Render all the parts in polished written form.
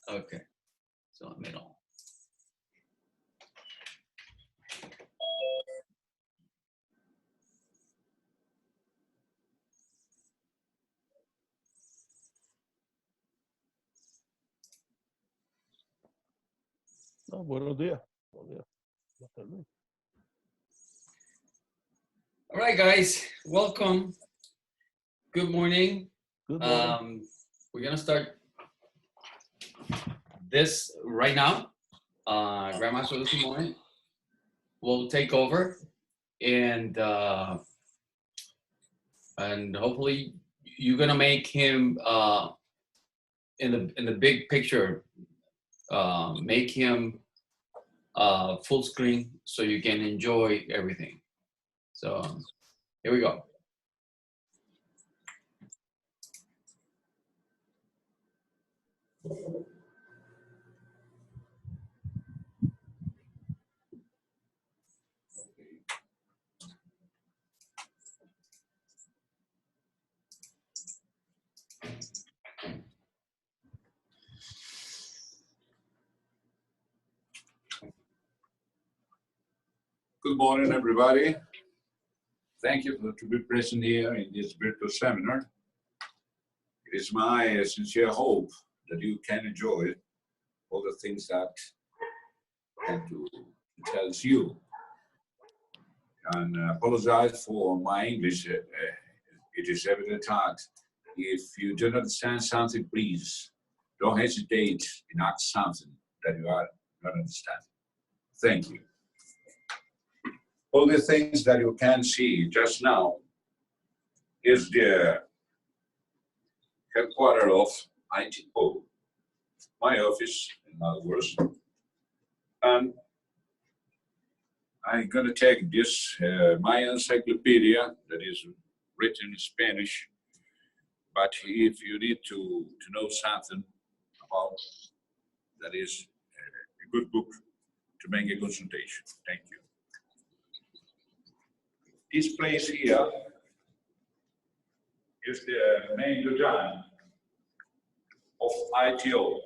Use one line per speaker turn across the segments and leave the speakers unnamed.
Okay, so middle.
Oh, buenos días.
All right, guys, welcome. Good morning.
Good morning.
We're gonna start this right now. Grandmaster Desimone will take over, and hopefully you're gonna make him in the big picture. Make him full screen so you can enjoy everything. So here we go.
Good morning, everybody. Thank you to be present here in this virtual seminar. It is my sincere hope that you can enjoy all the things that I have to tell you. And apologize for my English. It is evident that if you don't understand something, please don't hesitate and ask something that you are not understanding. Thank you. All the things that you can see just now is the headquarters of ITO, my office, in other words. And I'm going to take this, my encyclopedia that is written in Spanish, but if you need to know something about, that is a good book to make a consultation. Thank you. This place here is the main domain of ITO.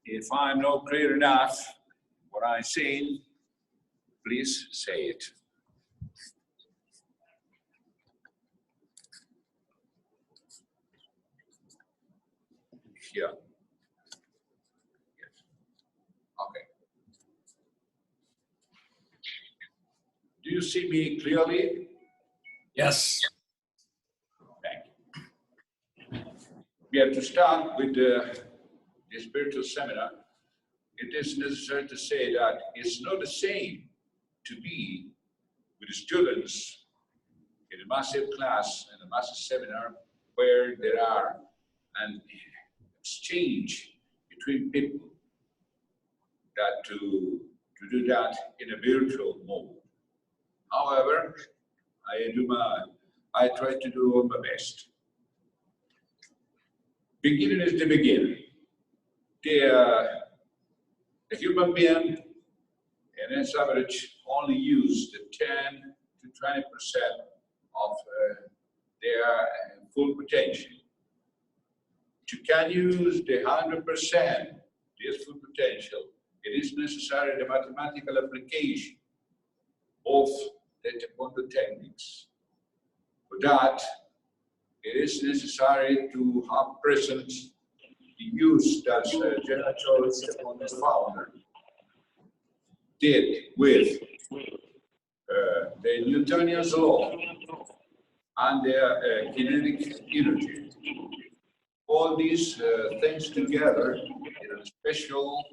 If I'm not clear enough what I'm saying, please say it. Here. Yes. Okay. Do you see me clearly?
Yes.
Thank you. We have to start with the spiritual seminar. It is necessary to say that it's not the same to be with the students in a massive class and a massive seminar where there are an exchange between people that to do that in a virtual mode. However, I try to do my best. Beginning is the beginning. The human being, in its average, only use the 10 to 20% of their full potential. To can use the 100%, this full potential, it is necessary the mathematical application of the Taekwon-Do techniques. For that, it is necessary to have present the use that General Choi, the founder, did with the Newtonian law and their kinetic energy. All these things together in a special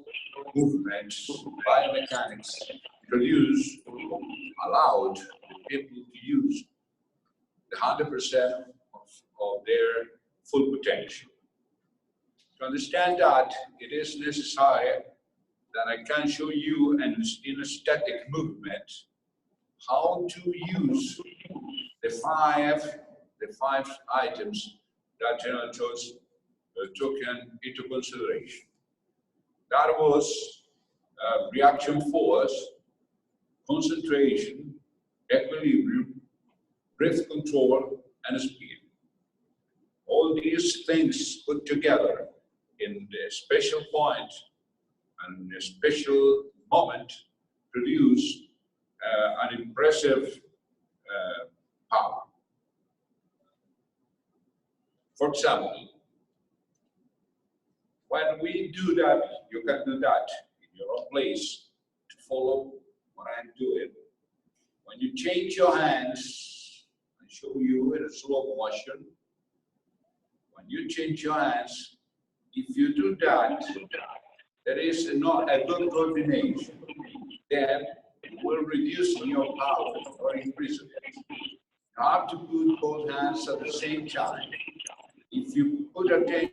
movement, biomechanics, produce, allowed people to use the 100% of their full potential. To understand that, it is necessary that I can show you in a static movement how to use the five items that General Choi took into consideration. That was reaction force, concentration, equilibrium, breath control, and speed. all these things put together in a special point and a special moment produce an impressive power. For example, when we do that, you can do that in your own place to follow what I'm doing. When you change your hands, I show you in a slow motion. When you change your hands, if you do that, there is not a good coordination. Then it will reduce your power or increase it. You have to put both hands at the same time. If you put attention,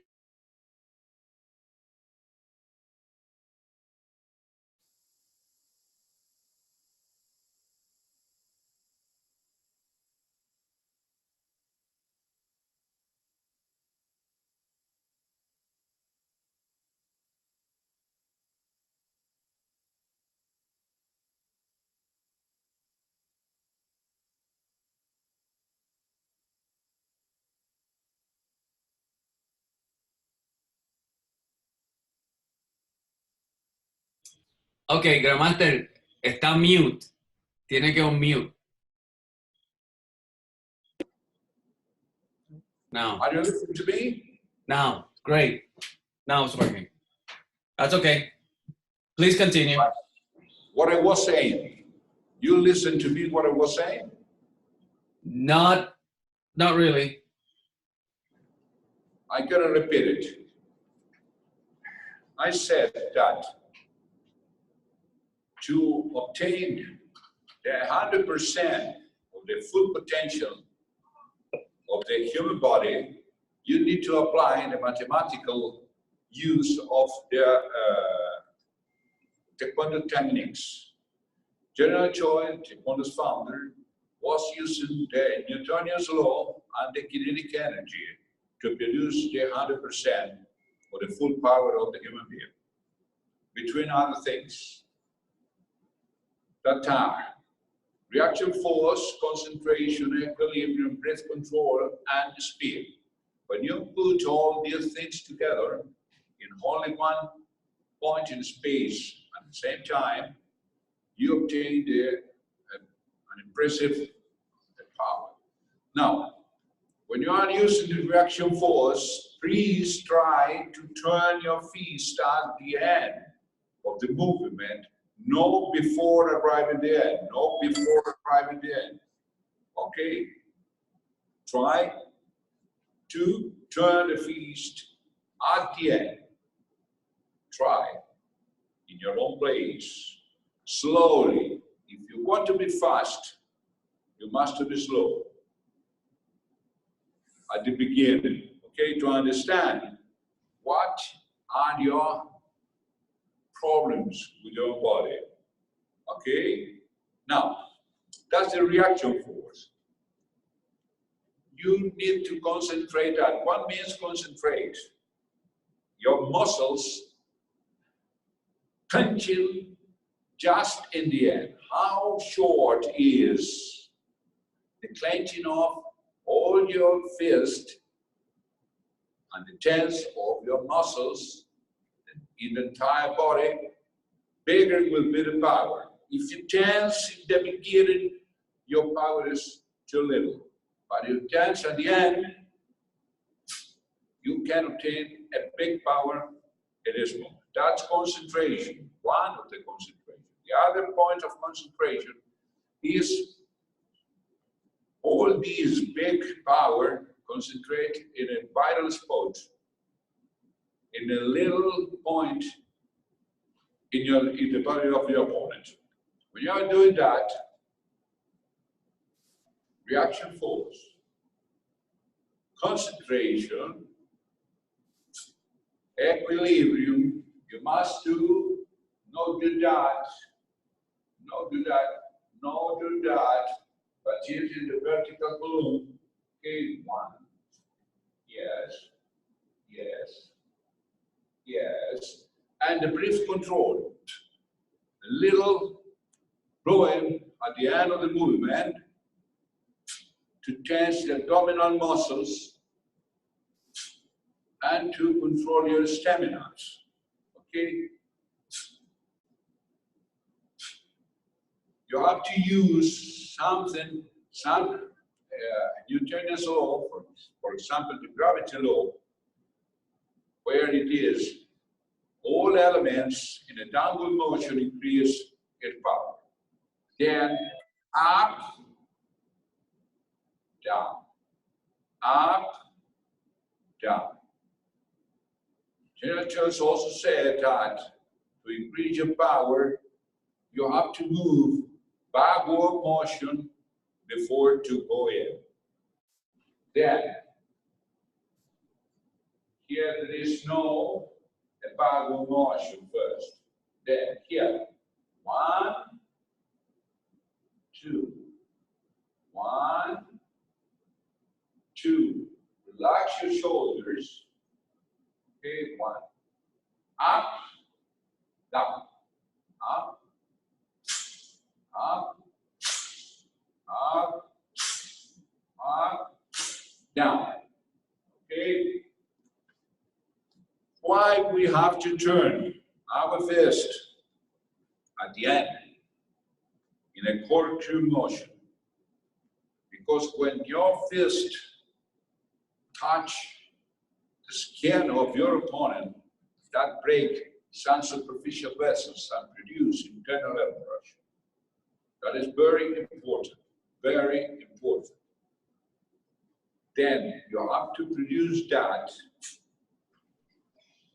Okay, Grandmaster, está mute. Tiene que unmute. Now.
are you listening to me?
Now. Great. Now it's working. That's okay. Please continue.
What I was saying, you listen to me what I was saying?
Not really.
I gotta repeat it. I said that to obtain the 100% of the full potential of the human body, you need to apply the mathematical use of the Taekwondo techniques. General Choi, Taekwondo's founder, was using the Newtonian law and the kinetic energy to produce the 100% of the full power of the human being. Between other things, that are reaction force, concentration, equilibrium, breath control, and speed. When you put all these things together in only one point in space at the same time, you obtain an impressive power. Now, when you are using the reaction force, please try to turn your fist at the end of the movement, not before arriving there, not before arriving there. Okay? Try to turn the fist at the end. Try in your own place, slowly. If you want to be fast, you must be slow at the beginning, okay, to understand what are your problems with your body, okay? Now, that's the reaction force. You need to concentrate on what means concentrate. Your muscles clenching just in the end. How short is the clenching of all your fist and the tense of your muscles in the entire body, bigger will be the power. If you tense in the beginning, your power is too little. But if you tense at the end, you can obtain a big power at this moment. That's concentration, one of the concentration. The other point of concentration is all these big power concentrate in a vital spot, in a little point in the body of your opponent. When you are doing that, reaction force, concentration, equilibrium, you must do, not do that, not do that, not do that, but using the vertical balloon. Okay, one. Yes, yes, yes. And the breath control. A little blowing at the end of the movement to tense the abdominal muscles and to control your stamina. Okay? You have to use something, some Newtonian law, for example, the gravity law, where it is all elements in a downward motion increase in power. Then up, down, up, down. General Choi also said that to increase your power, you have to move backward motion before to go in. Then, here there is no backward motion first. Then here, 1, 2, 1, 2. Relax your shoulders. Okay, 1. Up, down, up, up, up, up, down. Okay? Why we have to turn our fist at the end in a corkscrew motion? Because when your fist touch the skin of your opponent, that break some superficial vessels and produce internal air pressure. That is very important, very important. Then you have to produce that.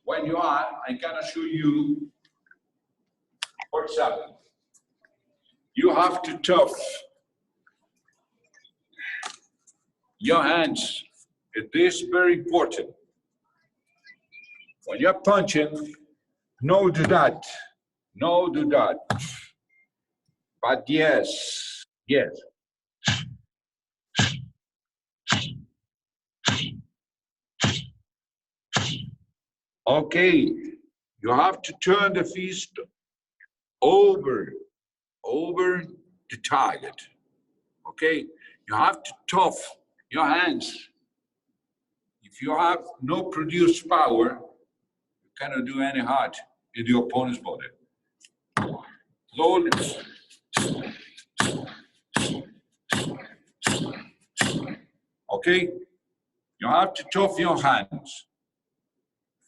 When you are, I'm gonna show you, for example, you have to tough your hands. It is very important. When you're punching, no do that, no do that. But yes, yes. Okay, you have to turn the fist over the target. Okay, you have to tough your hands. If you have no produced power, you cannot do any hurt in the opponent's body. Slowly. Okay, you have to tough your hands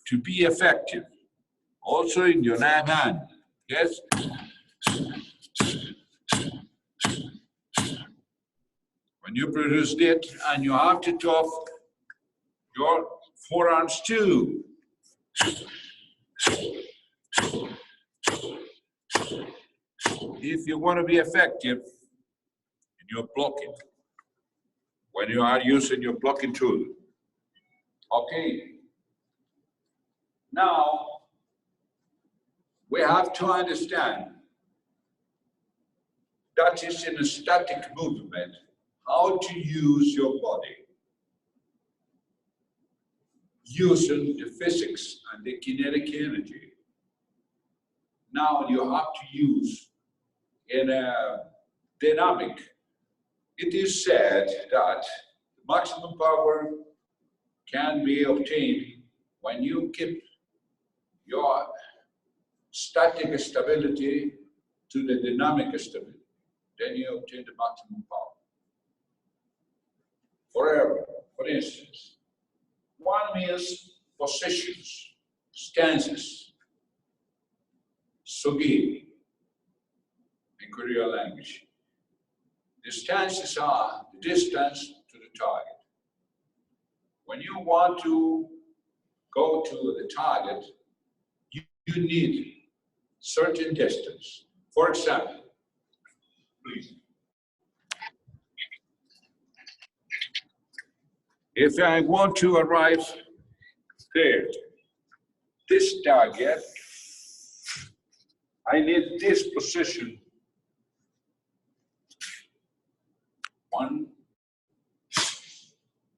to be effective. Also in your left hand. Yes. When you produce it, and you have to tough your forearms too. If you want to be effective in your blocking, when you are using your blocking tool. Okay. Now, we have to understand that is in a static movement, how to use your body. Using the physics and the kinetic energy. Now you have to use in a dynamic. It is said that maximum power can be obtained when you keep your static stability to the dynamic stability. Then you obtain the maximum power. Forever, for instance, one means positions, stances, sugi in Korean language. The stances are the distance to the target. When you want to go to the target, you need certain distance. For example, please. If I want to arrive there, this target, I need this position. 1,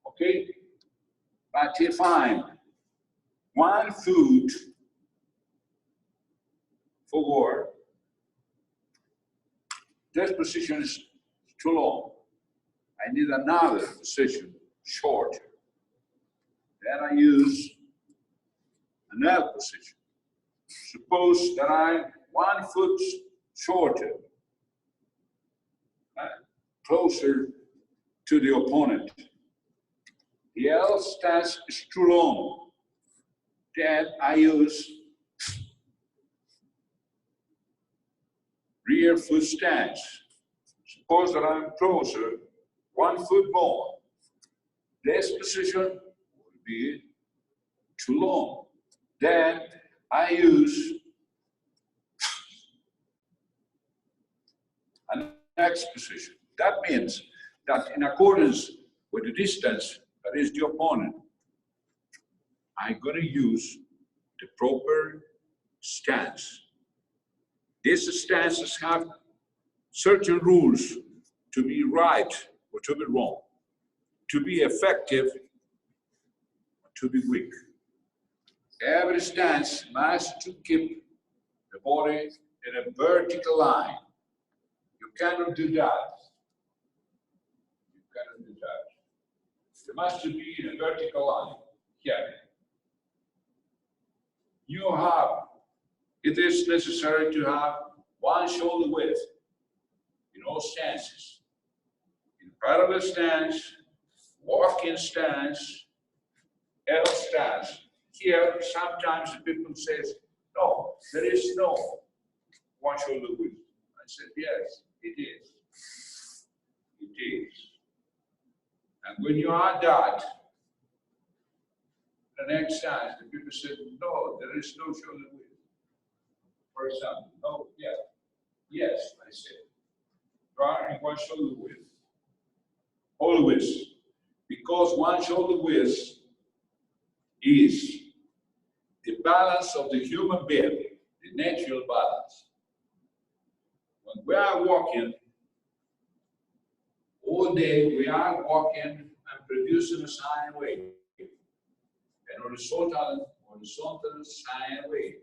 okay? But if I'm 1 foot forward, this position is too long. I need another position shorter. Then I use an L position. Suppose that I'm 1 foot shorter, closer to the opponent. The L stance is too long. Then I use rear foot stance. Suppose that I'm closer, 1 foot more. This position would be too long. Then I use an X position. That means that in accordance with the distance that is the opponent, I'm going to use the proper stance. These stances have certain rules to be right or to be wrong, to be effective or to be weak. Every stance must to keep the body in a vertical line. You cannot do that. You cannot do that. It must be in a vertical line. Here. It is necessary to have 1 shoulder width in all stances. In parallel stance, walking stance, L stance. Here, sometimes people say, no, there is no 1 shoulder width. I said, yes, it is. It is. And when you add that, the next stance, the people said, no, there is no shoulder width. For example, no, yeah. Yes, I said. Drawing 1 shoulder width. Always. Because 1 shoulder width is the balance of the human being, the natural balance. When we are walking, all day we are walking and producing a sine wave, an horizontal sine wave.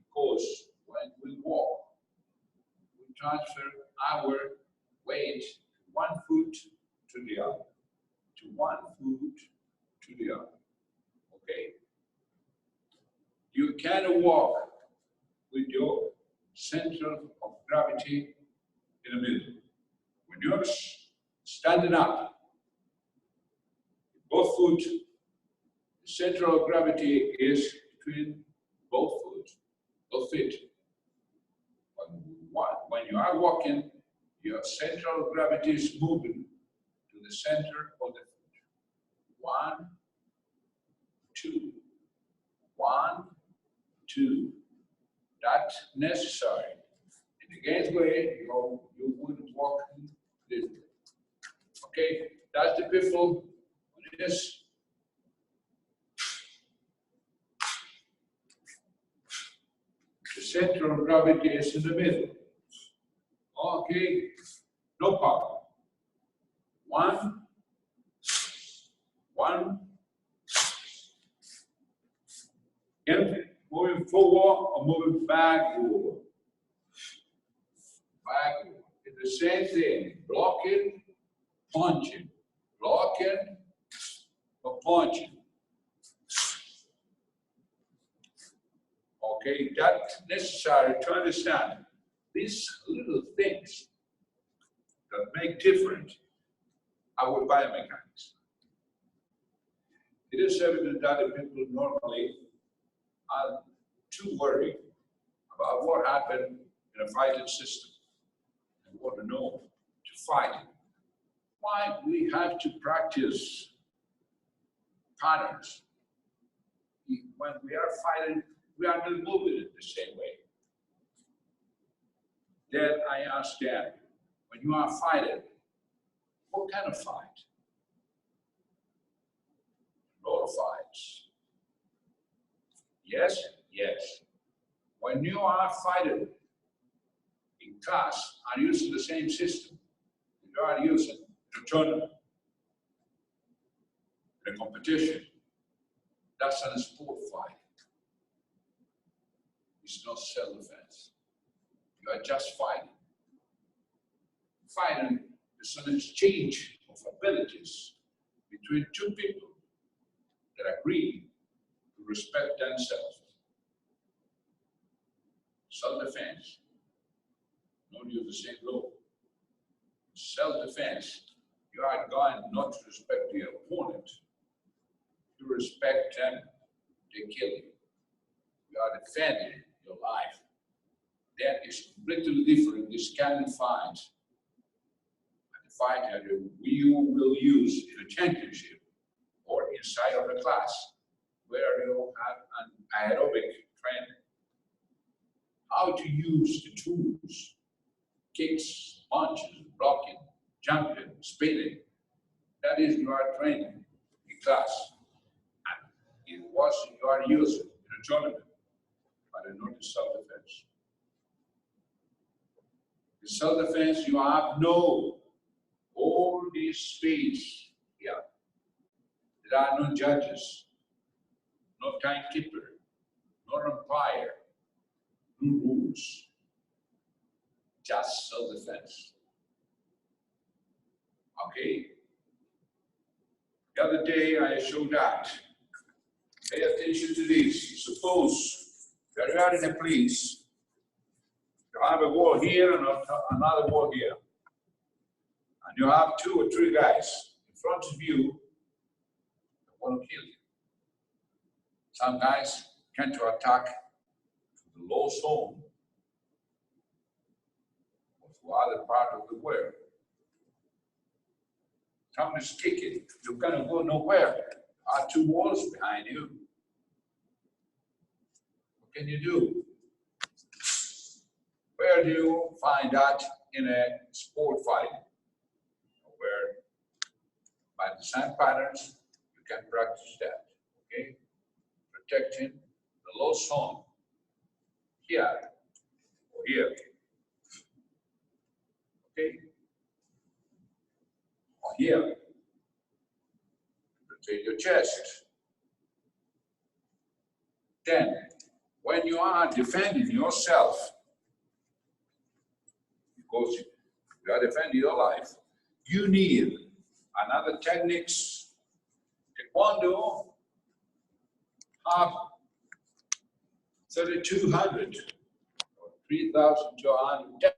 Because when we walk, we transfer our weight 1 foot to the other, to 1 foot to the other. Okay? You cannot walk with your center of gravity in the middle. When you're standing up, both foot, the center of gravity is between both feet. When you are walking, your center of gravity is moving to the center of the foot. 1, 2, 1, 2. That's necessary. In against way, you wouldn't walk this way. Okay, that's the people on this. The center of gravity is in the middle. Okay, no problem. 1, 1. And moving forward or moving backward. Backward. It's the same thing. Blocking, punching. Blocking or punching. Okay, that's necessary to understand these little things that make different our biomechanics. It is evident that the people normally are too worried about what happened in a fighting system and want to know to fight. Why we have to practice patterns. When we are fighting, we are not moving it the same way. Then I ask them, when you are fighting, what kind of fight? A lot of fights. Yes, yes. When you are fighting in class, are using the same system. You are using the tournament, the competition. That's a sport fight. It's not self-defense. You are just fighting. Fighting is an exchange of abilities between 2 people that agree to respect themselves. Self-defense. Not use the same law. Self-defense. You are going not to respect your opponent. You respect them, they kill you. You are defending your life. That is completely different. This kind of fight. The fight that you will use in a championship or inside of a class where you have an aerobic training. How to use the tools, kicks, punches, blocking, jumping, spinning. That is your training in class. And it was your use in a tournament, but not in self-defense. In self-defense, you have no all this space here. There are no judges, no timekeeper, no umpire, no rules, just self-defense. Okay? The other day I showed that. Pay attention to this. Suppose that you are in a place, you have a wall here and another wall here. And you have 2 or 3 guys in front of you that want to kill you. Some guys can to attack to the low zone or to other part of the world. Someone is kicking, you're going to go nowhere. There are 2 walls behind you. What can you do? Where do you find that in a sport fight? Where by the same patterns, you can practice that, okay? Protecting the low zone here or here, okay? Or here, protect your chest. Then, when you are defending yourself, because you are defending your life, you need another techniques. Taekwondo have 3,200 or 3,200.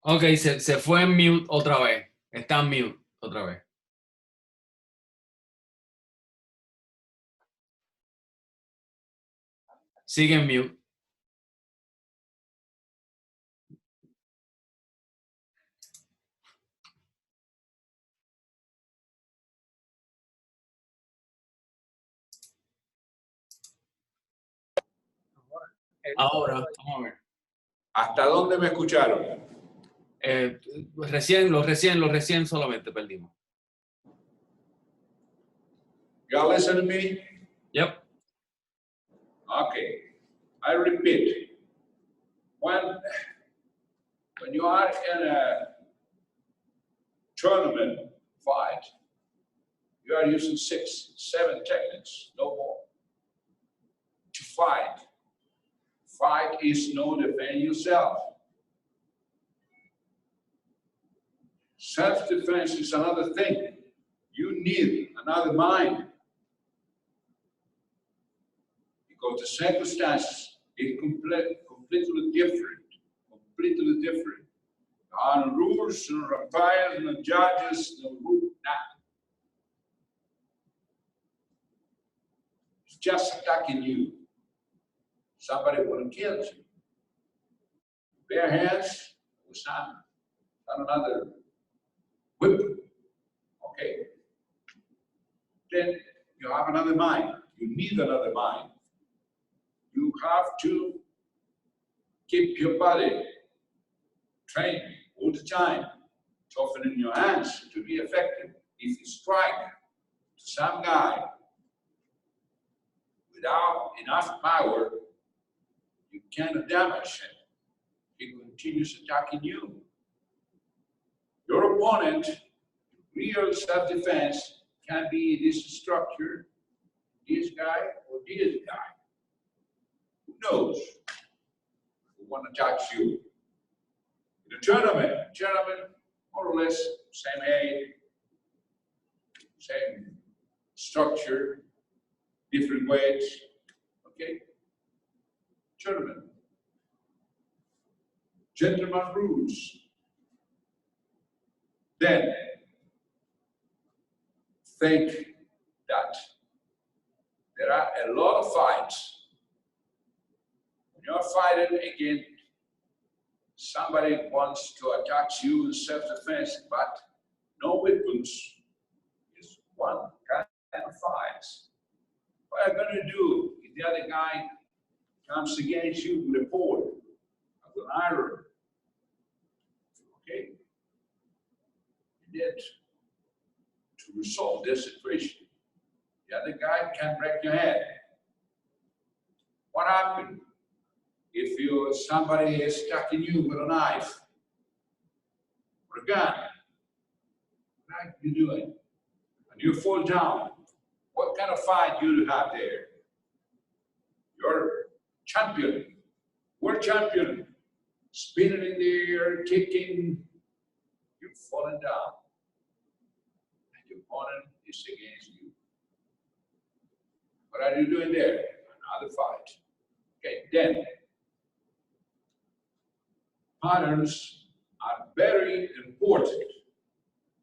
Ok, se fue en mute otra vez. Está en mute otra vez. Sigue en mute. Ahora, vamos a ver.
¿Hasta dónde me escucharon?
Recién solamente perdimos.
Y'all listen to me?
Yep.
Okay. I repeat. When you are in a tournament fight, you are using 6, 7 techniques, no more. To fight. Fight is no defend yourself. Self-defense is another thing. You need another mind. Because the circumstances is completely different. Completely different. There are no rules, no umpires, no judges, no rule, nothing. It's just attacking you. Somebody will kill you. Bare hands with some another whip. Okay. Then you have another mind. You need another mind. You have to keep your body trained all the time, toughening your hands to be effective. If you strike to some guy without enough power, you cannot damage him. He continues attacking you. Your opponent, real self-defense, can be this structure this guy or this guy. Who knows who want to touch you? In a tournament, more or less same age, same structure, different weights. Okay? Tournament. Gentleman rules. Then think that there are a lot of fights. When you're fighting against somebody wants to attack you in self-defense, but no weapons is one kind of fight. What are you going to do if the other guy comes against you with a pole, with an iron? Okay? You need to resolve this situation. The other guy can break your head. What happened if somebody is attacking you with a knife or a gun? What are you doing? And you fall down. What kind of fight do you have there? You're champion, world champion, spinning in the air, kicking. You've fallen down. And your opponent is against you. What are you doing there? Another fight. Okay, then patterns are very important.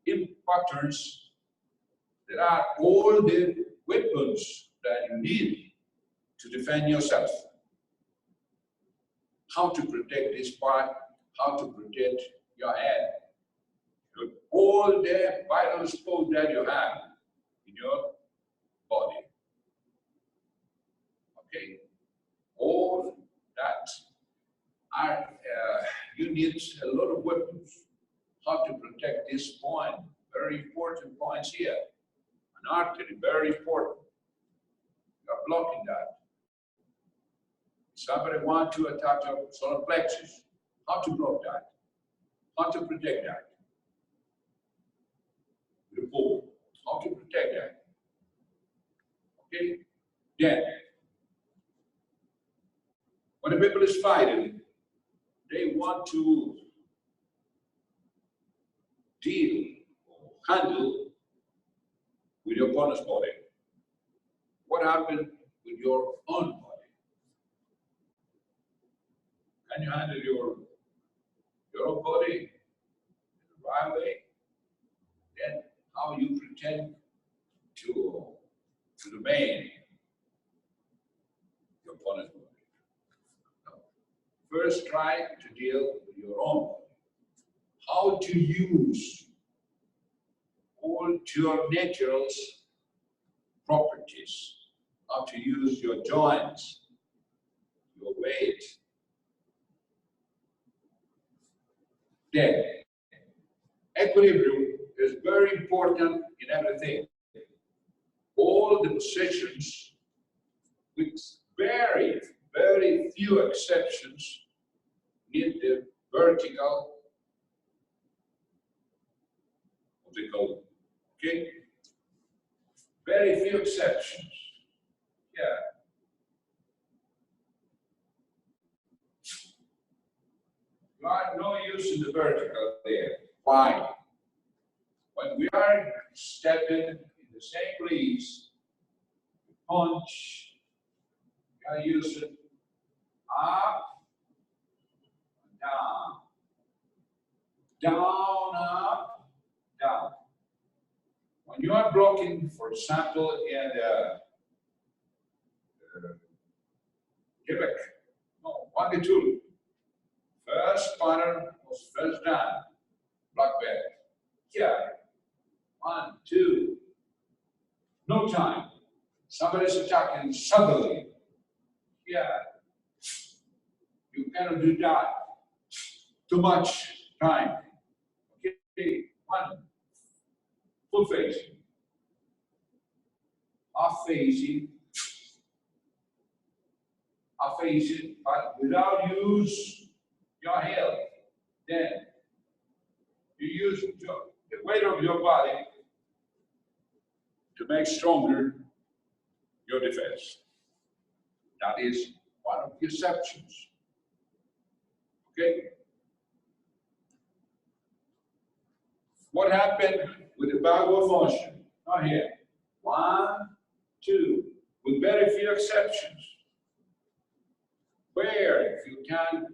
In patterns, there are all the weapons that you need to defend yourself. How to protect this part, how to protect your head. All the vital spots that you have in your body. Okay? All that are, you need a lot of weapons. How to protect this point, very important points here. An artery, very important. You are blocking that. Somebody wants to attack your solar plexus. How to block that? How to protect that? The pole. How to protect that? Okay? Then, when the people is fighting, they want to deal or handle with your opponent's body. What happened with your own body? Can you handle your own body in the right way? Then how you pretend to domain your opponent's body? First, try to deal with your own body. How to use all your natural properties. How to use your joints, your weight. Then, equilibrium is very important in everything. All the positions, with very, very few exceptions, need the vertical of the column. Okay? Very few exceptions. Yeah. You are no use in the vertical there. Why? When we are stepping in the same place, punch, we are using up, down, down, up, down. When you are blocking, for example, in Quebec, no, 1 to 2. First pattern was first down, black belt. Here, 1, 2. No time. Somebody's attacking suddenly. Here. You cannot do that. Too much time. Okay, 1. Full facing. Half facing. Half facing, but without use your health. Then you use the weight of your body to make stronger your defense. That is one of the exceptions. Okay? What happened with the backward motion? Not here. 1, 2, with very few exceptions. Where, if you can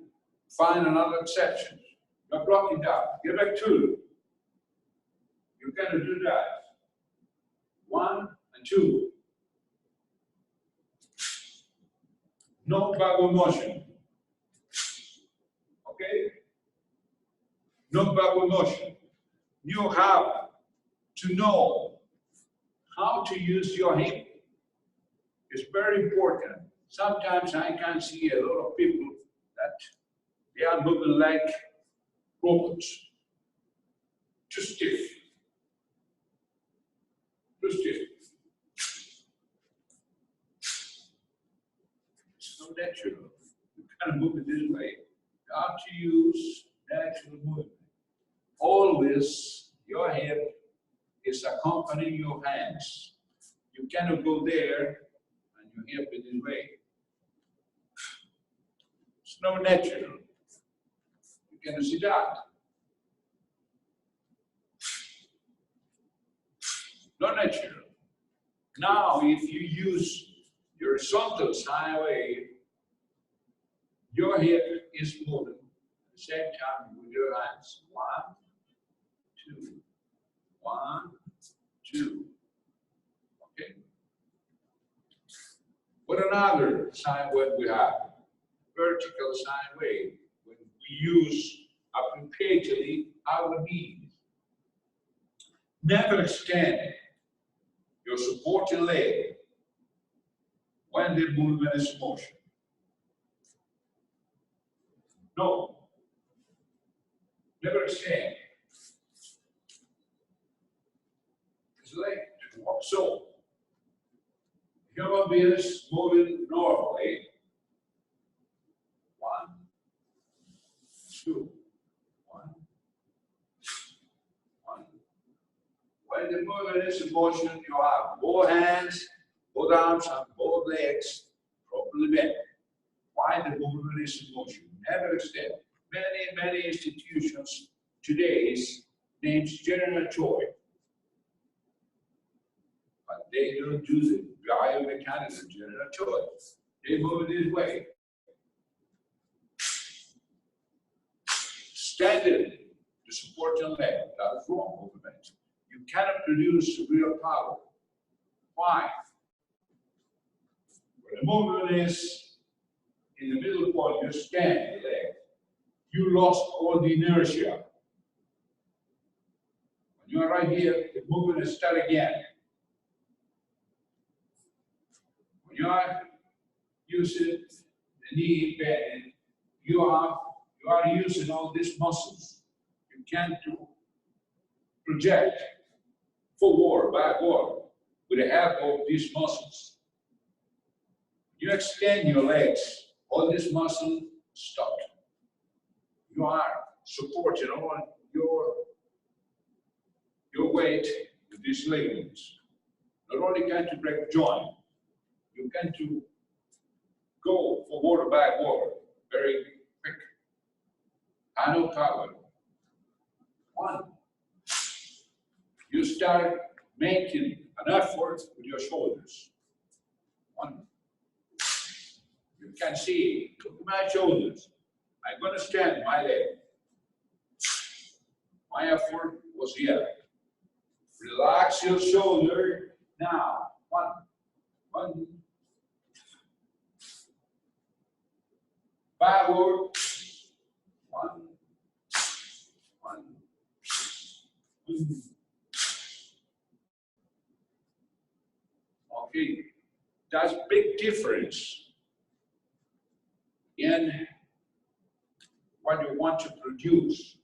find another exception, you're blocking that. Give back 2. You can do that. 1 and 2. No backward motion. Okay? No backward motion. You have to know how to use your hip. It's very important. Sometimes I can see a lot of people that they are moving like robots. Too stiff. Too stiff. It's not natural. You can't move it this way. You have to use natural movement. Always your head is accompanying your hands. You cannot go there and your hip in this way. It's not natural. You can see that. Not natural. Now, if you use your horizontal sine wave, your head is moving at the same time with your hands. 1, 2, 1, 2. Okay. What another sine wave we have? Vertical sine wave. When we use appropriately our knees. Never extend your supporting leg when the movement is in motion. No. Never extend. His leg to walk so. Human beings moving normally. 1, 2, 1, 1. When the movement is in motion, you have both hands, both arms, and both legs properly bent. Why the movement is in motion? Never extend. Many institutions today names General Choi, but they don't do the biomechanics of General Choi. They move it this way. Standing to support your leg. That is wrong movement. You cannot produce real power. Why? When the movement is in the middle point, you stand the leg. You lost all the inertia. When you are right here, the movement is start again. When you are using the knee bend, you are using all these muscles. You can't project forward, backward with the help of these muscles. You extend your legs, all this muscle stopped. You are supporting all your weight with these ligaments. Not only can you break joint, you can to go forward or backward very quick. I know power. 1. You start making an effort with your shoulders. 1. You can see, look at my shoulders. I'm going to stand my leg. My effort was here. Relax your shoulder now. 1, 1. Backward. 1, 1. Okay, that's big difference in what you want to produce.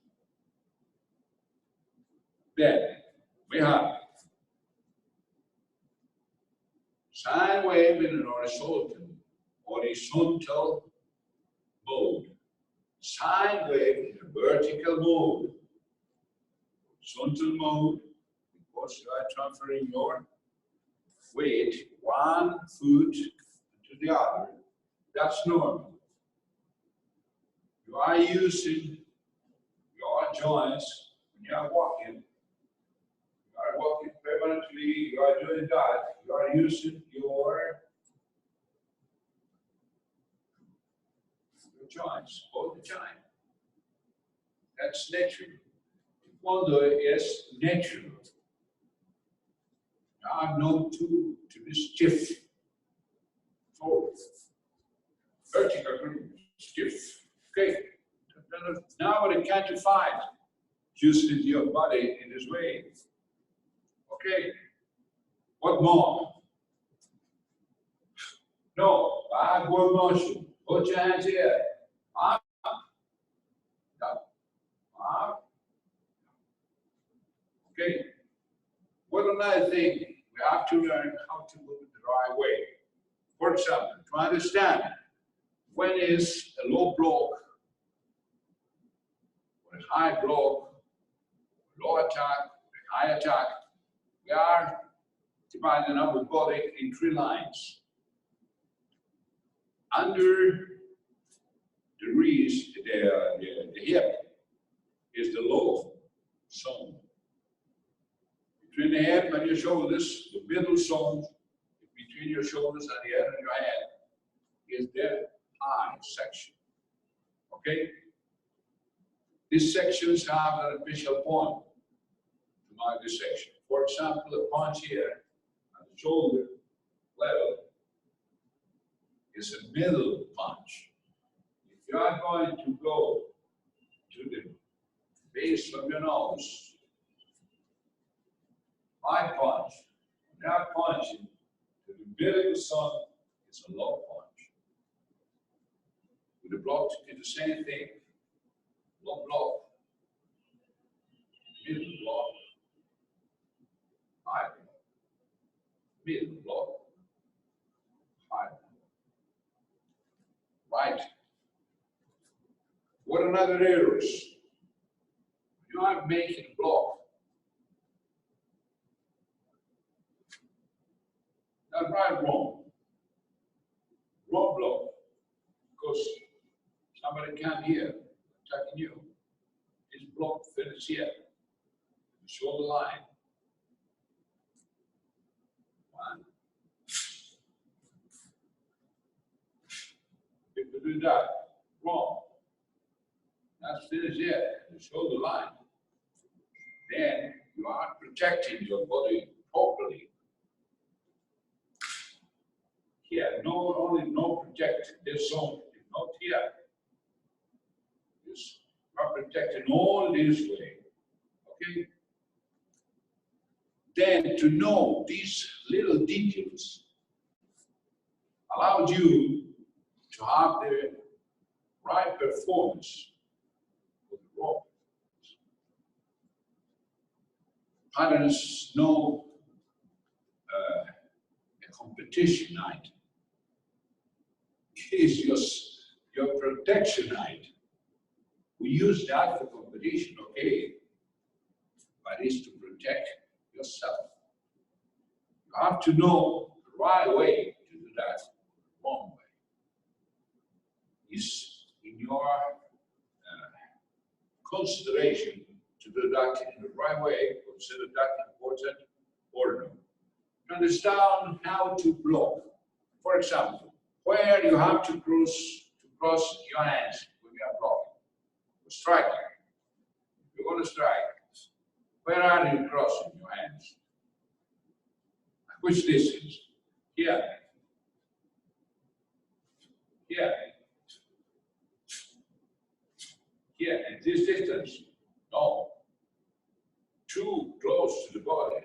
Then we have sine wave in an horizontal mode, sine wave in a vertical mode. Horizontal mode, because you are transferring your weight, one foot to the other, that's normal. You are using your joints when you are walking. You are walking permanently, you are doing that, you are using your joints all the time. That's natural. Taekwondo is natural. I'm known to be stiff, forward, vertical, stiff. Okay. Now what I can't define, using your body in this way. Okay. What more? No, backward motion. Put your hands here. Up, down, up. Okay. What another thing, we have to learn how to move it the right way. For example, to understand when is a low block or a high block, low attack, a high attack, we are dividing our body in 3 lines. Under the wrist, the hip, is the low zone. Between the hip and your shoulders, the middle zone, between your shoulders and the end of your head, is the high section. Okay? These sections have an official point to mark this section. For example, a punch here at the shoulder level is a middle punch. If you are going to go to the base of your nose, high punch, that punching to the umbilical zone is a low punch. With the block, you do the same thing. Low block, middle block, high block, middle block, high block. Right. What another errors? You are making a block. Not right, wrong. Wrong block. Because somebody can hear attacking you. This block finishes here. The shoulder line. 1. If you do that, wrong. That's finished here, the shoulder line. Then you are protecting your body properly. Here, no protect this zone, not here. This are protected all this way. Okay? Then to know these little details allowed you to have the right performance for the role. Parents know a competition night is your protection night. We use that for competition, okay? But it's to protect yourself. You have to know the right way to do that, the wrong way. It's in your consideration to do that in the right way, consider that important or no. Understand how to block. For example, where you have to cross your hands when you are blocking. Striking. You're going to strike. Where are you crossing your hands? At which distance? Here. Here. Here. At this distance? No. Too close to the body.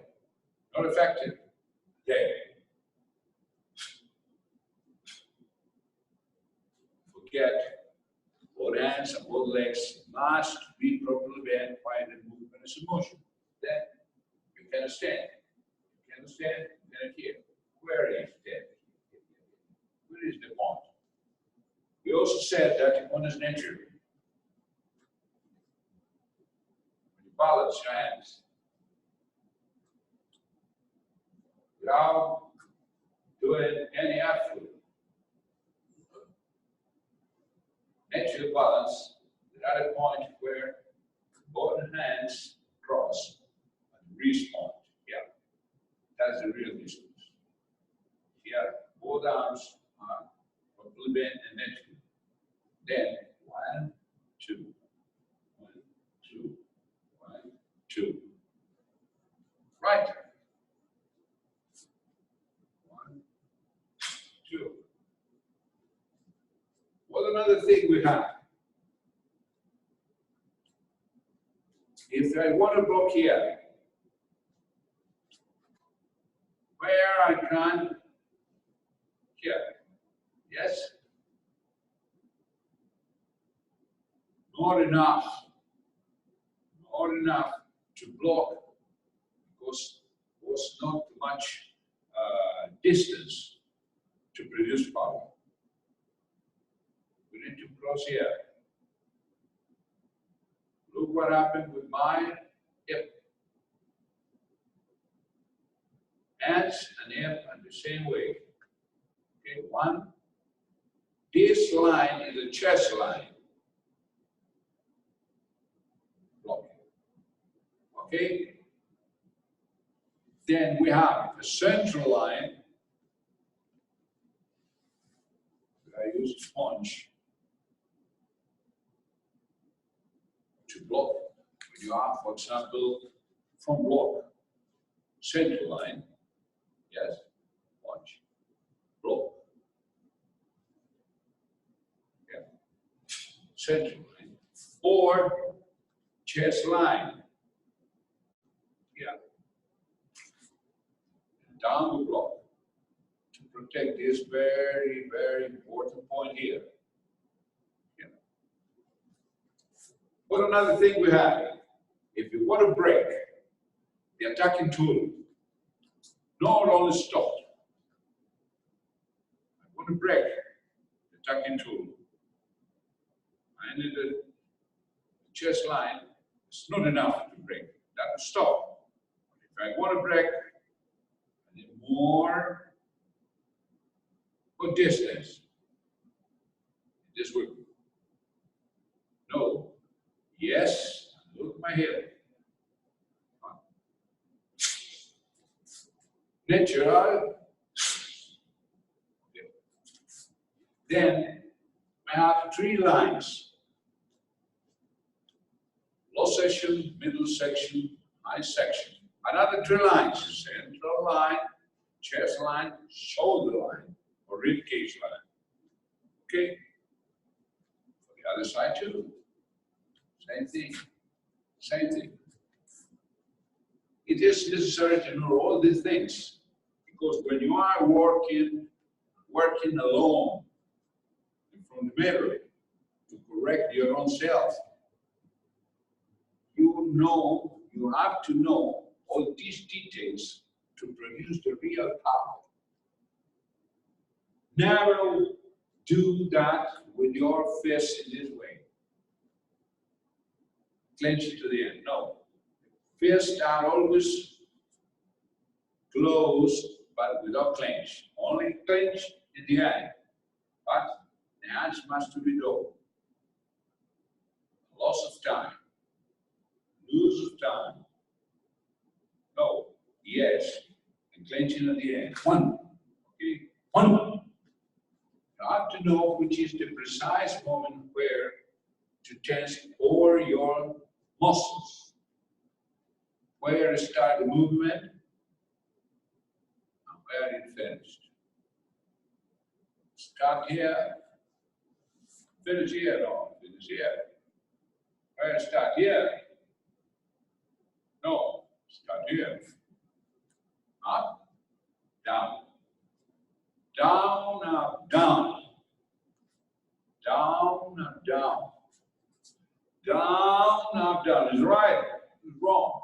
Not effective. There. Forget both hands and both legs must be properly bent while the movement is in motion. Then you can stand. You can stand, you can adhere. Where is that? Where is the point? We also said that one is natural. When you balance your hands, without doing any effort. Natural balance, at a point where both hands cross at the wrist point. Yeah, that's the real distance. Here, both arms are properly bent and natural. Then 1, 2, 1, 2, 1, 2. Right. 1, 2. What another thing we have? If I want to block here, where I can, here, yes? Not enough to block because there's not much distance to produce power. We need to cross here. Look what happened with my hip. Hands and hip and the same way. Okay, 1. This line is a chest line. Blocking. Okay? Then we have a central line. I use a sponge to block. When you have, for example, front block, central line, yes, sponge, block. Yeah. Central line. Or chest line. Yeah. Down the block. To protect this very, very important point here. Yeah. What another thing we have? If you want to break the attacking tool, not only stop. I want to break the attacking tool. I need a chest line. It's not enough to break. That will stop. If I want to break, I need more distance. This would no. Yes. Look at my head. Natural. Then I have 3 lines. Low section, middle section, high section. Another 3 lines. Central line, chest line, shoulder line, or rib cage line. Okay? For the other side too. Same thing. Same thing. It is necessary to know all these things because when you are working alone in front of the mirror to correct your own self, you have to know all these details to produce the real power. Never do that with your fist in this way. Clench it to the end. No. Fists are always closed, but without clench. Only clench in the end. But the hands must be low. Loss of time. Lose of time. No. Yes. And clenching at the end. 1. Okay. 1. You have to know which is the precise moment where to tense all your muscles. Where to start the movement and where it finished. Start here, finish here, no, finish here. Where to start here? No, start here. Up, down. Down, up, down. Down, up, down. Down, up, down. Is right, is wrong.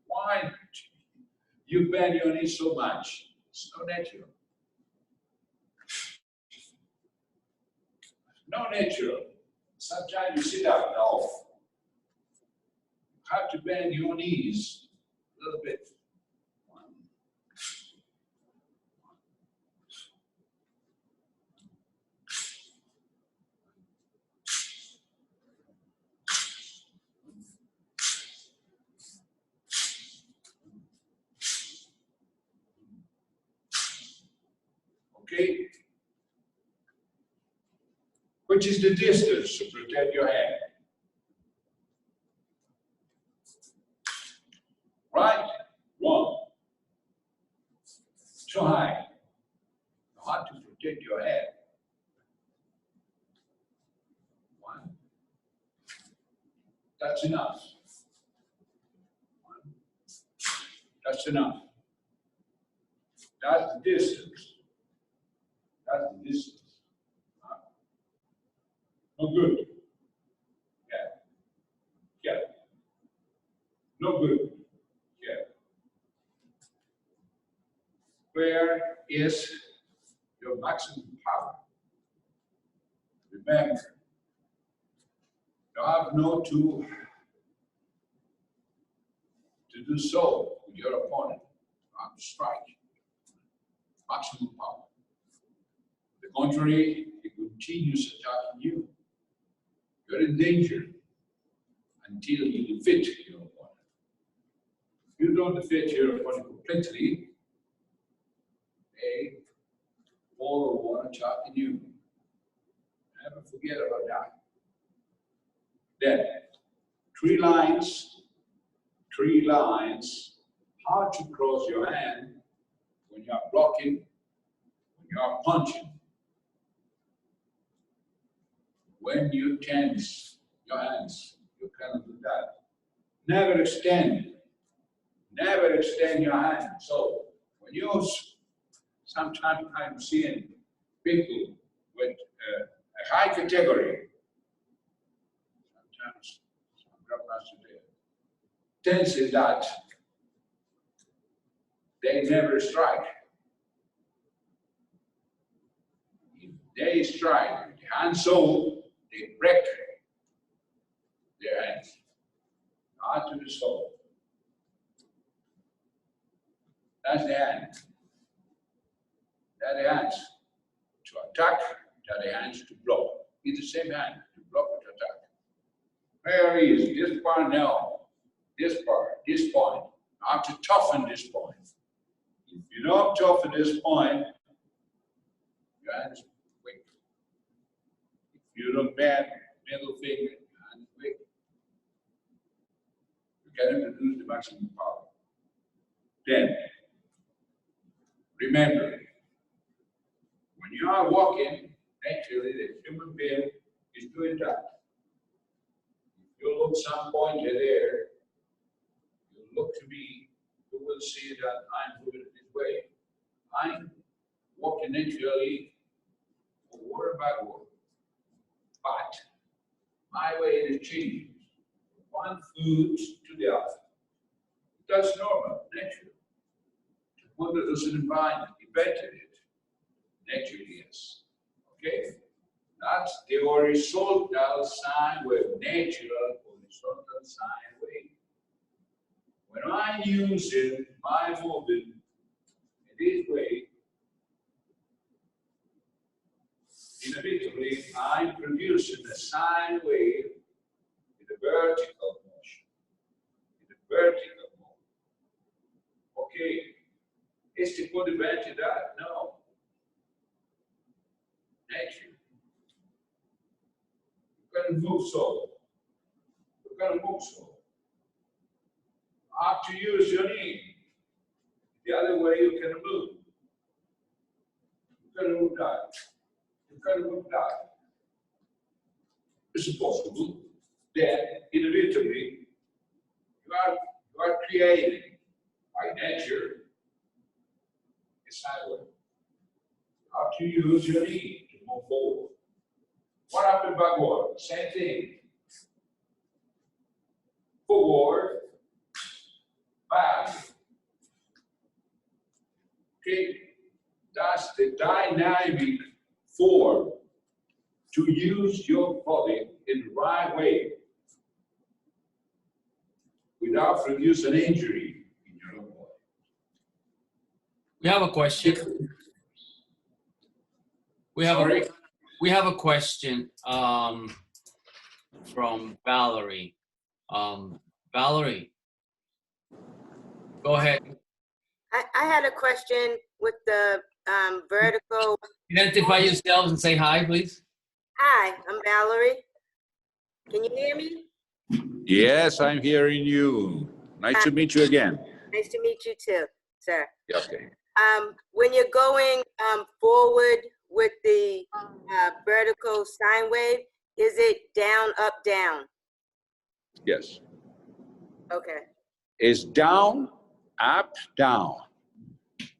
Why you bend your knees so much? It's no natural. No natural. Sometimes you sit up. No. You have to bend your knees a little bit. 1, Okay? Which is the distance to protect your hand. Right? Wrong. Too high. Hard to protect your head. One. That's enough. One. That's enough. That's the distance. That's the distance. No good. Yeah. Yeah. No good. Yeah. Where is your maximum power? Remember, you have no tool to do so with your opponent. You have to strike. Maximum power. On the contrary, he continues attacking you. You're in danger until you defeat your opponent. If you don't defeat your opponent completely, they all want to attack you. Never forget about that. Then, three lines, how to cross your hand when you are blocking, when you are punching. When you tense your hands, you cannot do that. Never extend your hand. So when you sometimes I'm seeing people with a high category, sometimes some grandmasters tenses that they never strike. If they strike with the hand so they break their hands. Not to the soul. That's the hand. That's the hands to attack, that's the hands to block. It's the same hand to block or to attack. Very easy. This part now. This part, this point. I have to toughen this point. If you don't toughen this point, your hand is weak. If you don't bend middle finger, your hand is weak. You cannot produce the maximum power. Then, remember, when you are walking, naturally the human being is doing that. If you look some point there, you look to me, you will see that I'm moving this way. I'm walking naturally forward and backward. But my way is changing. One foot to the other. That's normal, natural. Taekwondo doesn't invent it. Naturally, yes. Okay? That's the horizontal sine wave, natural horizontal sine wave. When I'm using my movement in this way, inevitably I'm producing a sine wave in the vertical motion. In the vertical motion. Okay. Is the good invented that? No. Nature. You're going to move so. You're going to move so. Have to use your knee. The other way you can move. You're going to move that. You're going to move that. It's impossible. Then, inevitably, you are creating by nature a sideway. How to use your knee to move forward. What happened backward? Same thing. Forward, back. Okay, that's the dynamic form to use your body in the right way without producing an injury in your own body.
We have a question. We have a question from Valerie. Valerie, go ahead.
I had a question with the vertical.
Identify yourselves and say hi, please.
Hi, I'm Valerie. Can you hear me?
Yes, I'm hearing you. Nice to meet you again.
Nice to meet you too, sir.
Okay.
When you're going forward with the vertical sine wave, is it down, up, down?
Yes.
Okay.
It's down, up, down.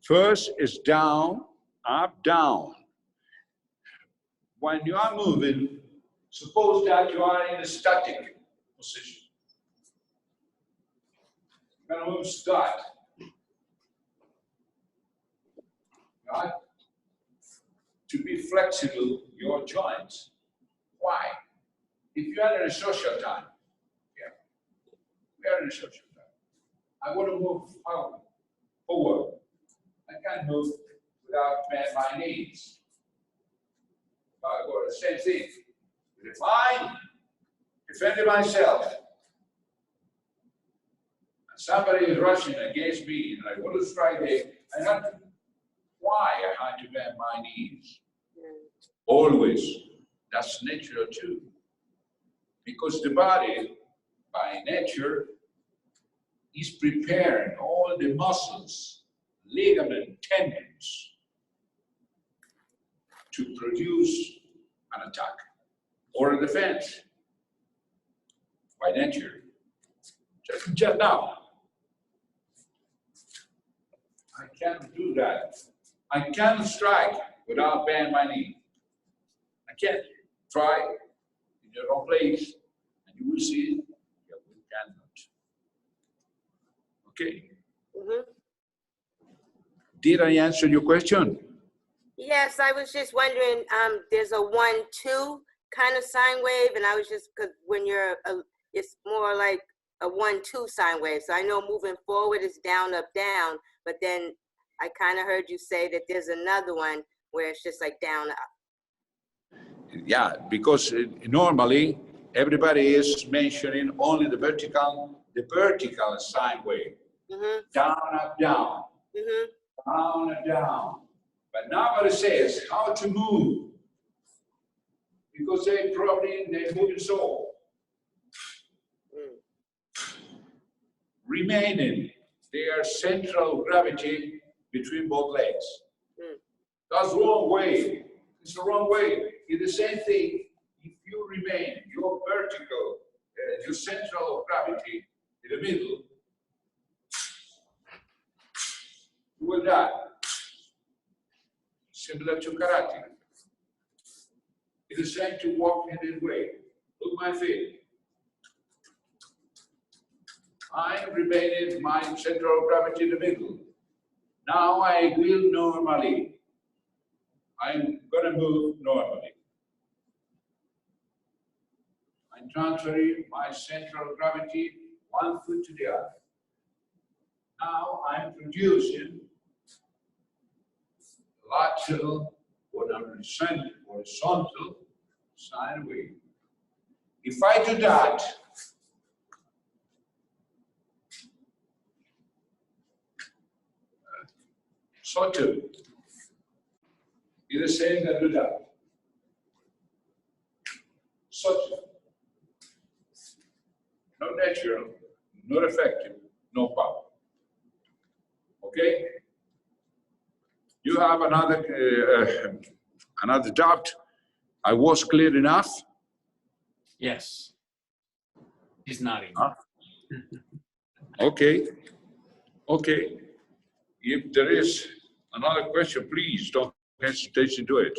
First is down, up, down. When you are moving, suppose that you are in a static position. You're going to move start. Right? To be flexible, your joints. Why? If you are in a social time, we are in a social time. I want to move forward. I can't move without bend my knees. Or the same thing. If I defended myself, and somebody is rushing against me, and I want to strike I have to. Why I had to bend my knees? Always. That's natural too. Because the body, by nature, is preparing all the muscles, ligament, tendons to produce an attack or a defense by nature. Just now. I can't do that. I can't strike without bending my knee. I can't. Try in your own place, and you will see that we cannot. Okay.
Mm-hmm.
Did I answer your question?
Yes, I was just wondering, there's a 1-2 kind of sine wave, and I was just, because when you're, it's more like a 1-2 sine wave. So I know moving forward is down, up, down, but then I kind of heard you say that there's another one where it's just like down, up.
Yeah, because normally everybody is mentioning only the vertical sine wave.
Mm-hmm.
Down, up, down.
Mm-hmm.
Down and down. But nobody says how to move. Because they're moving so. Remaining their central gravity between both legs. That's the wrong way. It's the wrong way. It's the same thing if you remain your vertical, your central of gravity in the middle. You will die. Similar to karate. It's the same to walk in this way. Look my feet. I am remaining my center of gravity in the middle. Now I will normally. I'm going to move normally. I'm transferring my center of gravity 1 foot to the other. Now I'm producing lateral or horizontal sine wave. If I do that, so too, it's the same that do that. So too. No natural, not effective, no power. Okay? You have another doubt? I was clear enough?
Yes. He's nodding.
Huh? Okay. Okay. If there is another question, please don't hesitate to do it.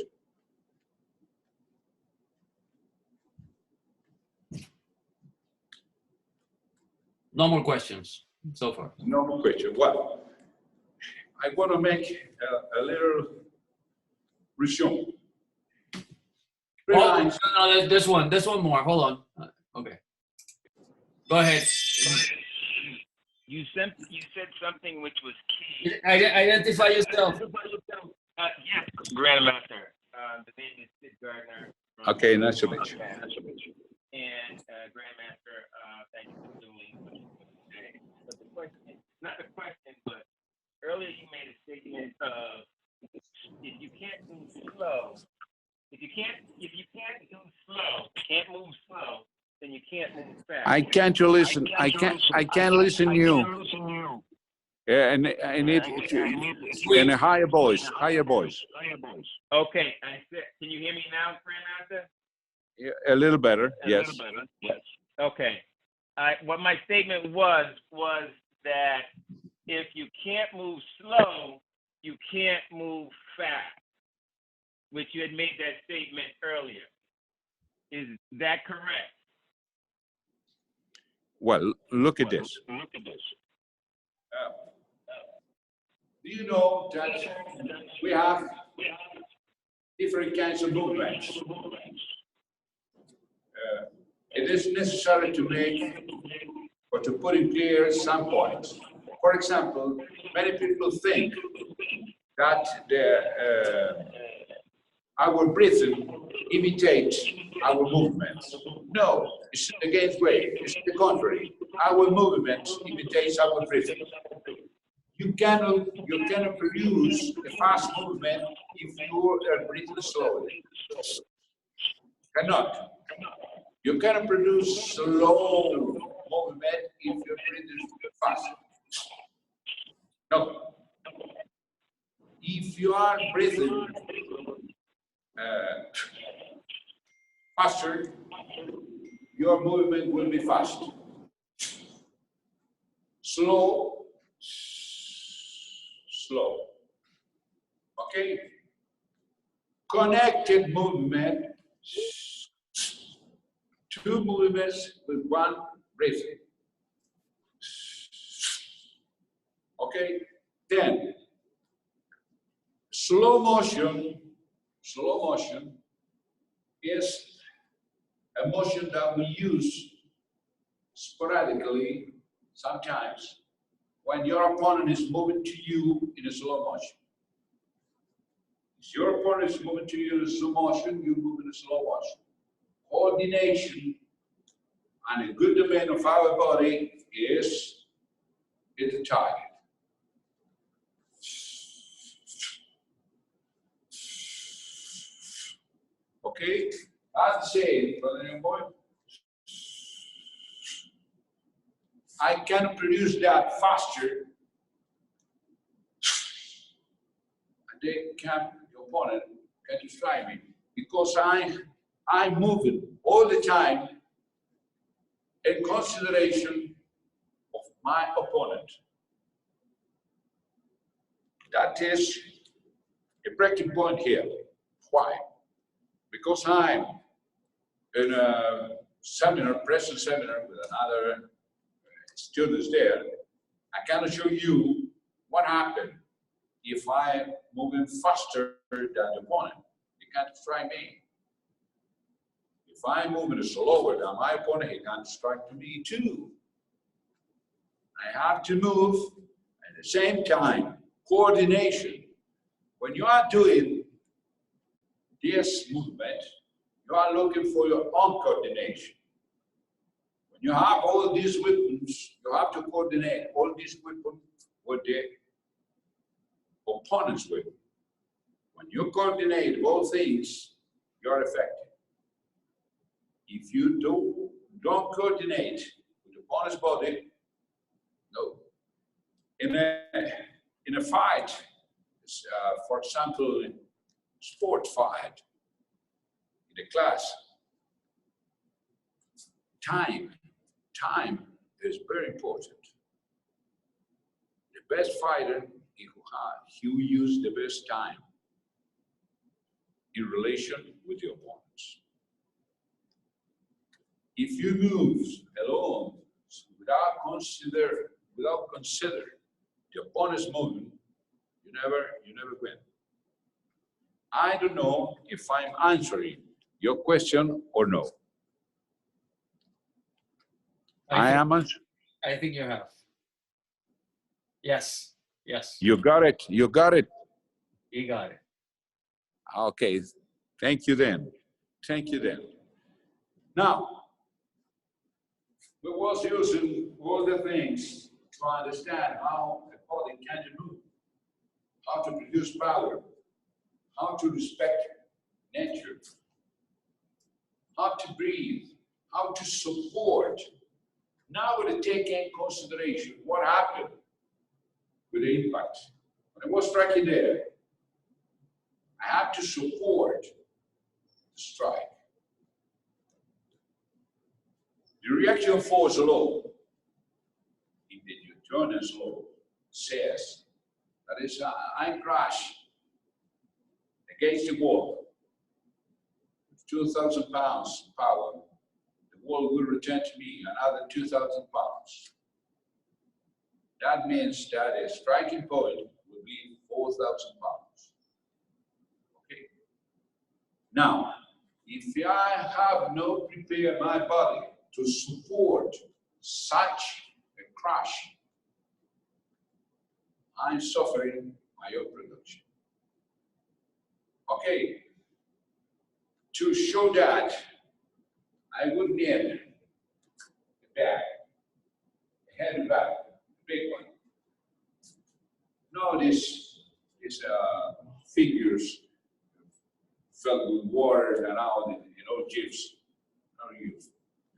No more questions so far.
No more question. Well, I want to make a little resume.
Oh, no, there's one more. Hold on. Okay. Go ahead.
You said something which was key.
Identify yourself.
Yes, Grandmaster. The name is Sid Gardner.
Okay, nice to meet you.
And Grandmaster, thank you for doing what you're doing today. But the question, not the question, but earlier you made a statement of can't move slow, if you can't do slow, can't move slow, then you can't move fast.
I can't listen. I can't listen you. Yeah, and I need in a higher voice.
Okay, I said, can you hear me now, Grandmaster?
Yeah, a little better. Yes.
Okay. What my statement was that if you can't move slow, you can't move fast, which you had made that statement earlier. Is that correct?
Well, look at this. Do you know that we have different kinds of movements? It is necessary to make or to put in clear some points. For example, many people think that our breathing imitates our movements. No, it's against way. It's the contrary. Our movements imitates our breathing. You cannot produce a fast movement if you are breathing slowly. Cannot. You cannot produce slow movement if you're breathing fast. No. If you are breathing faster, your movement will be fast. Slow. Okay? Connected movement, two movements with one breathing. Okay? Then, slow motion is a motion that we use sporadically sometimes when your opponent is moving to you in a slow motion. If your opponent is moving to you in a slow motion, you move in a slow motion. Coordination and a good domain of our body is the target. Okay? As I say, brother and boy, I can produce that faster. And they can, the opponent can destroy me because I'm moving all the time in consideration of my opponent. That is a breaking point here. Why? Because I'm in a seminar, present seminar with another students there, I cannot show you what happened if I'm moving faster than the opponent. You can't try me. If I'm moving slower than my opponent, he can't strike me too. I have to move at the same time. Coordination. When you are doing this movement, you are looking for your own coordination. When you have all these weapons, you have to coordinate all these weapons with the opponent's weapon. When you coordinate both things, you're effective. If you don't coordinate with the opponent's body, no. In a fight, for example, in sport fight, in a class, time is very important. The best fighter who uses the best time in relation with the opponents. If you move alone without consider the opponent's movement, you never win. I don't know if I'm answering your question or no. I
think you have. Yes.
You got it.
You got it.
Okay. Thank you then. Now, we was using all the things to understand how a body can move, how to produce power, how to respect nature, how to breathe, how to support. Now we're going to take in consideration what happened with the impact. When I was striking there, I have to support the strike. The reaction force law in the Newtonian law says that if I crash against the wall with 2,000 pounds power, the wall will return to me another 2,000 pounds. That means that a striking point will be 4,000 pounds. Okay. Now, if I have not prepared my body to support such a crash, I'm suffering my own production. Okay, to show that, I would need a bag, a heavy bag, a big one. No, these figures filled with water and all in old gyps. No use.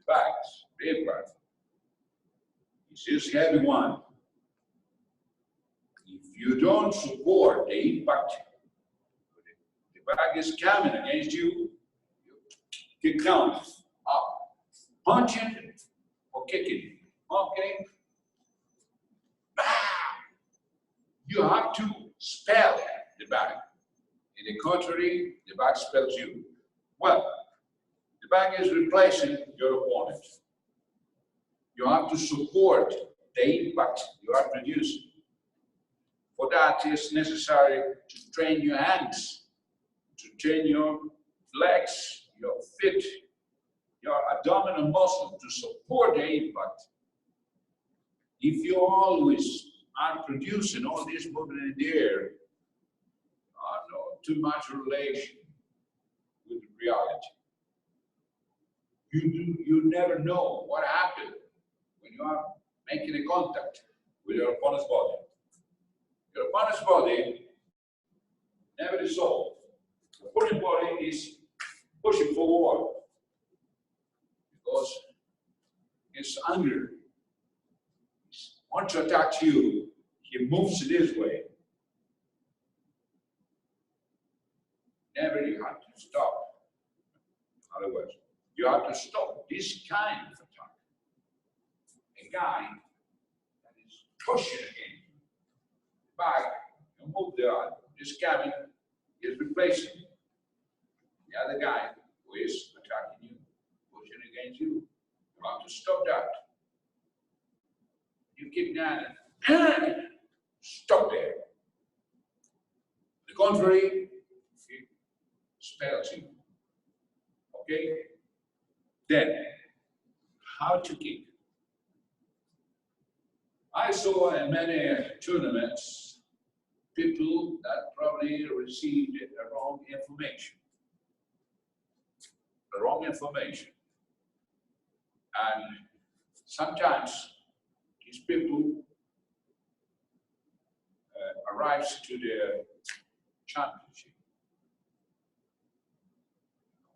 Bags, big bag. It's this heavy one. If you don't support the impact, the bag is coming against you, you kick down, up, punching or kicking. Okay? Bam! You have to spell the bag. In the contrary, the bag spells you. Well, the bag is replacing your opponent. You have to support the impact you are producing. For that, it's necessary to train your hands, to train your legs, your feet, your abdominal muscle to support the impact. If you always are producing all this movement in the air, too much relation with reality. You never know what happened when you are making a contact with your opponent's body. Your opponent's body never dissolves. The opponent's body is pushing forward because it's angry. He wants to attack you. He moves this way. Never you have to stop. In other words, you have to stop this kind of attack. A guy that is pushing against you. Back, you move the arm. This cabin is replacing the other guy who is attacking you, pushing against you. You have to stop that. You kick down and stop there. The contrary, spells you. Okay? Then, how to kick. I saw in many tournaments people that probably received the wrong information. The wrong information. And sometimes these people arrives to the championship.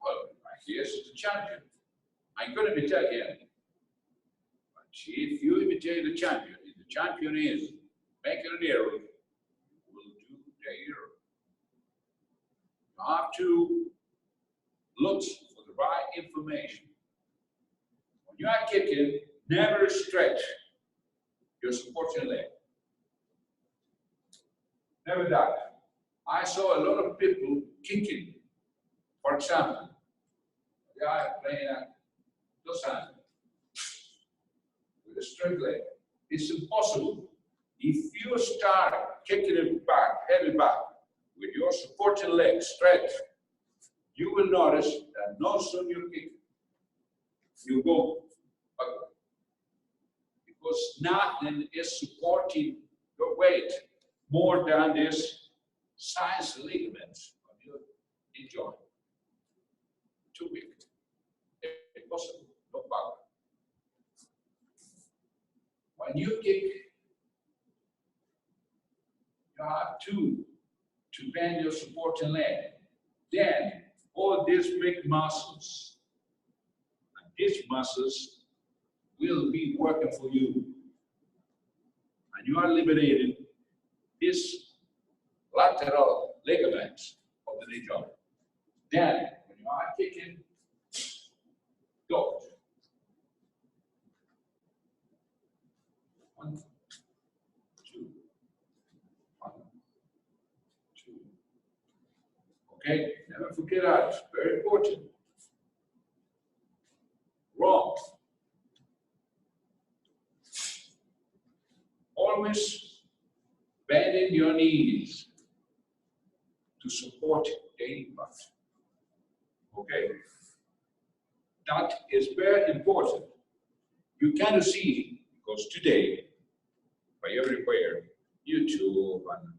Well, here's the champion. I'm going to imitate him. But if you imitate the champion, if the champion is making an error, you will do the error. You have to look for the right information. When you are kicking, never stretch your supporting leg. Never that. I saw a lot of people kicking. For example, a guy playing at Los Angeles with a straight leg. It's impossible. If you start kicking it back, heavy back, with your supporting leg straight, you will notice that no sooner you kick, you go backward. Because nothing is supporting your weight more than this science ligaments on your knee joint. Too big. Impossible. No power. When you kick, you have to to bend your supporting leg. Then all these big muscles, and these muscles will be working for you. And you are liberating these lateral ligaments of the knee joint. Then, when you are kicking, go. 1, 2, 1, 2. Okay, never forget that. It's very important. Wrong. Always bending your knees to support the impact. Okay? That is very important. You cannot see, because today, by everywhere, YouTube and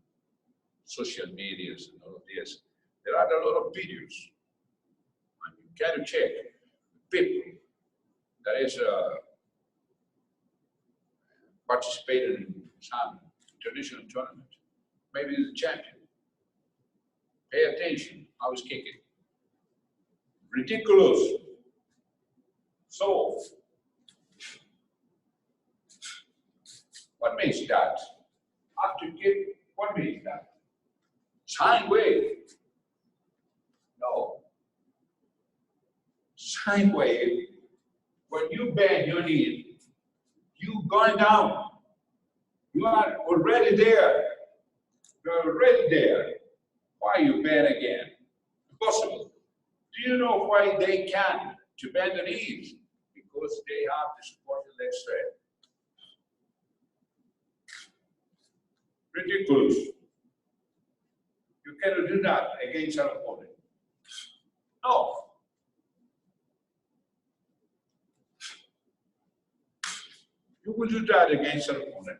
social medias and all of this, there are a lot of videos. And you cannot check people that is participated in some international tournament. Maybe he's a champion. Pay attention how he's kicking. Ridiculous. So, what makes that? After kick, what makes that? Sine wave. No. Sine wave, when you bend your knee, you going down. You are already there. You're already there. Why you bend again? Impossible. Do you know why they can to bend the knees? Because they have the supporting leg strength. Ridiculous. You cannot do that against an opponent. No. You will do that against an opponent.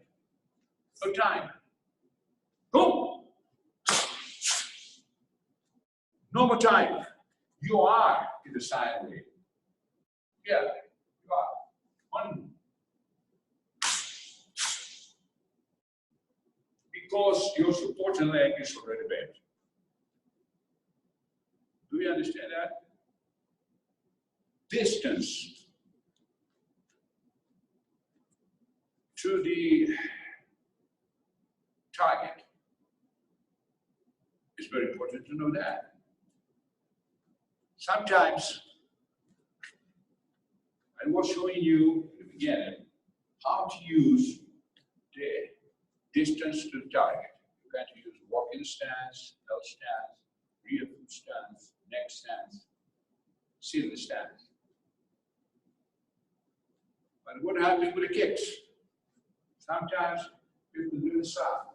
No time. Go. No more time. You are in the sine wave. Yeah, you are. 1. Because your supporting leg is already bent. Do you understand that? Distance to the target. It's very important to know that. Sometimes, I was showing you in the beginning how to use the distance to the target. You got to use walking stance, L stance, rear foot stance, neck stance, sitting stance. But what happens with the kicks? Sometimes people do the side.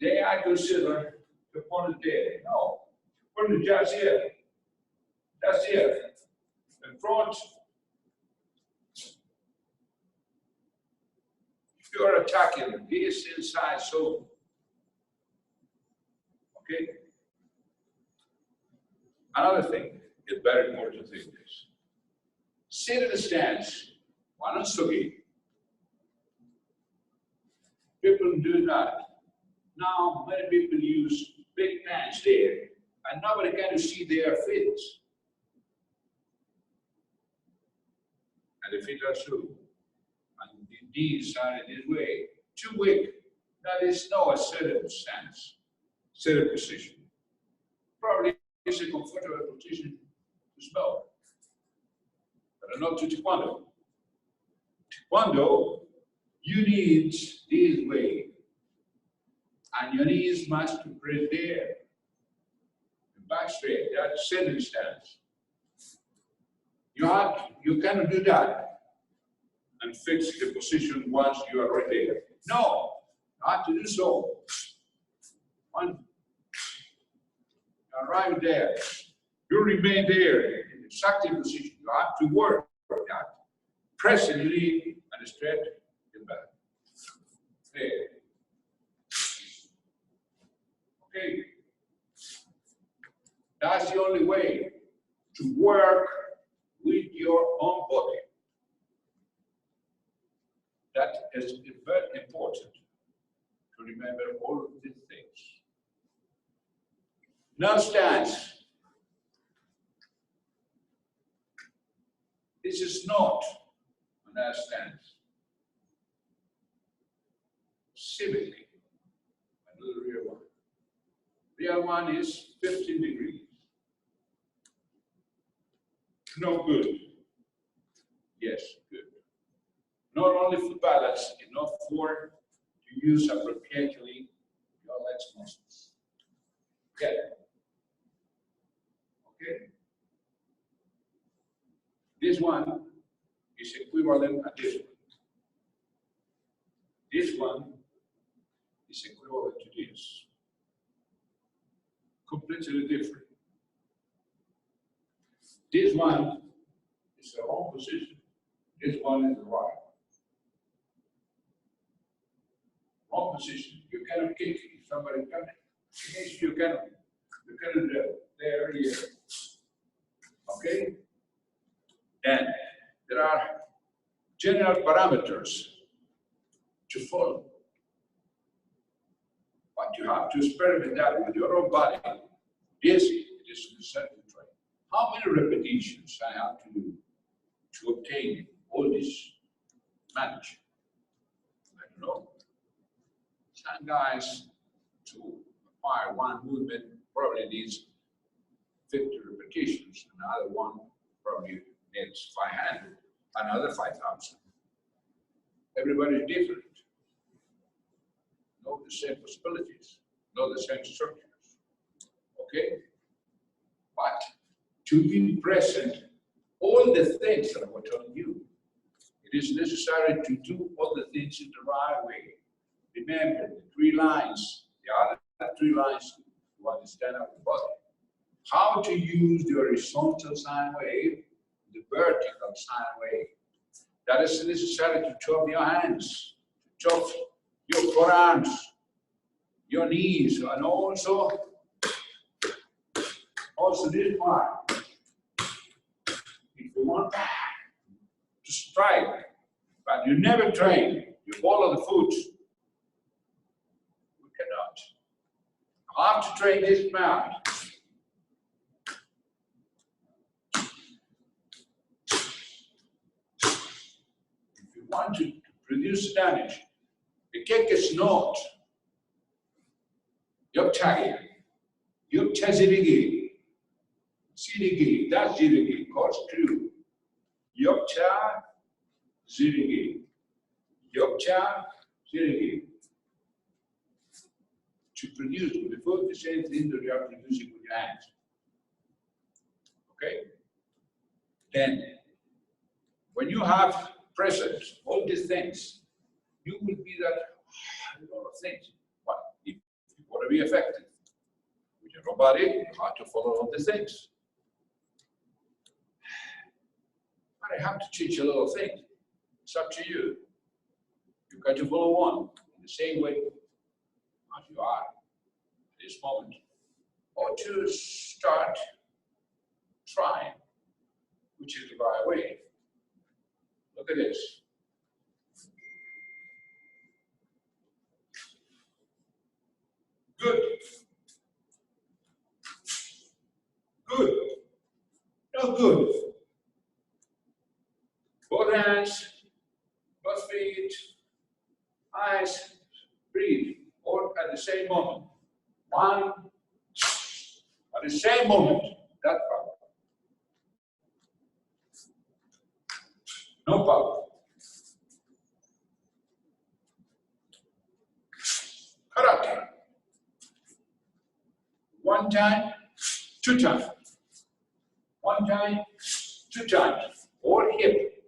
They I consider the opponent there. No, the opponent just here. That's here. In front. If you're attacking this inside zone. Okay? Another thing is very important thing is sit in the stance, one on sugi. People do that. Now, many people use big pants there, and nobody can see their feet. And the feet are true. And the knees are in this way. Too weak. That is no assertive stance, assertive position. Probably it's a comfortable position to smell, but not to Taekwondo. Taekwondo, you need this way. And your knees must press there. The back straight, that's sitting stance. You cannot do that and fix the position once you are right there. No, you have to do so. One, arrive there. You remain there in exactly position. You have to work that. Press the knee and stretch the back. There. Okay. That's the only way to work with your own body. That is very important to to remember all of these things. Now stance. This is not an ass stance. Civilly, I do the real one. Real one is 15 degrees. No good. Yes, good. Not only for balance, enough for to use appropriately your legs muscles. Get it? Okay? This one is equivalent to this one. This one is equivalent to this. Completely different. This one is the wrong position. This one is the right. Wrong position. You cannot kick if somebody comes. Yes, you cannot do it. There, here. Okay? Then there are general parameters to follow. But you have to experiment that with your own body. Yes, it is necessary to try. How many repetitions I have to do to obtain all this manage? I don't know. Some guys, to acquire one movement, probably needs 50 repetitions. Another one probably needs 500, another 5,000. Everybody is different. Not the same possibilities, not the same structures. Okay? But to be present, all the things that I was telling you, it is necessary to do all the things in the right way. Remember the 3 lines, the other 3 lines to understand our body. How to use the horizontal sine wave, the vertical sine wave. That is necessary to chop your hands, to chop your forearms, your knees, and also this part. If you want to strike, but you never train, you follow the foot, we cannot. You have to train this mouth. If you want to produce damage, the kick is not Yopchagi, Yopchazirigi, Sirigi, that's Zirigi, course true. Yopcha Zirigi, Yopcha Zirigi. To produce with the foot the same thing that you are producing with your hands. Okay? Then, when you have present all these things, you will be that a lot of things. But if you want to be effective with your body, you have to follow all the things. But I have to teach a little thing. It's up to you. You got to follow one in the same way as you are at this moment. Or to start trying, which is the right way. Look at this. Good. Good. No good. Both hands, both feet, eyes, breathe, all at the same moment. One, at the same moment, that power. No power. Karate. 1 time, 2 times. 1 time, 2 times. Or hip.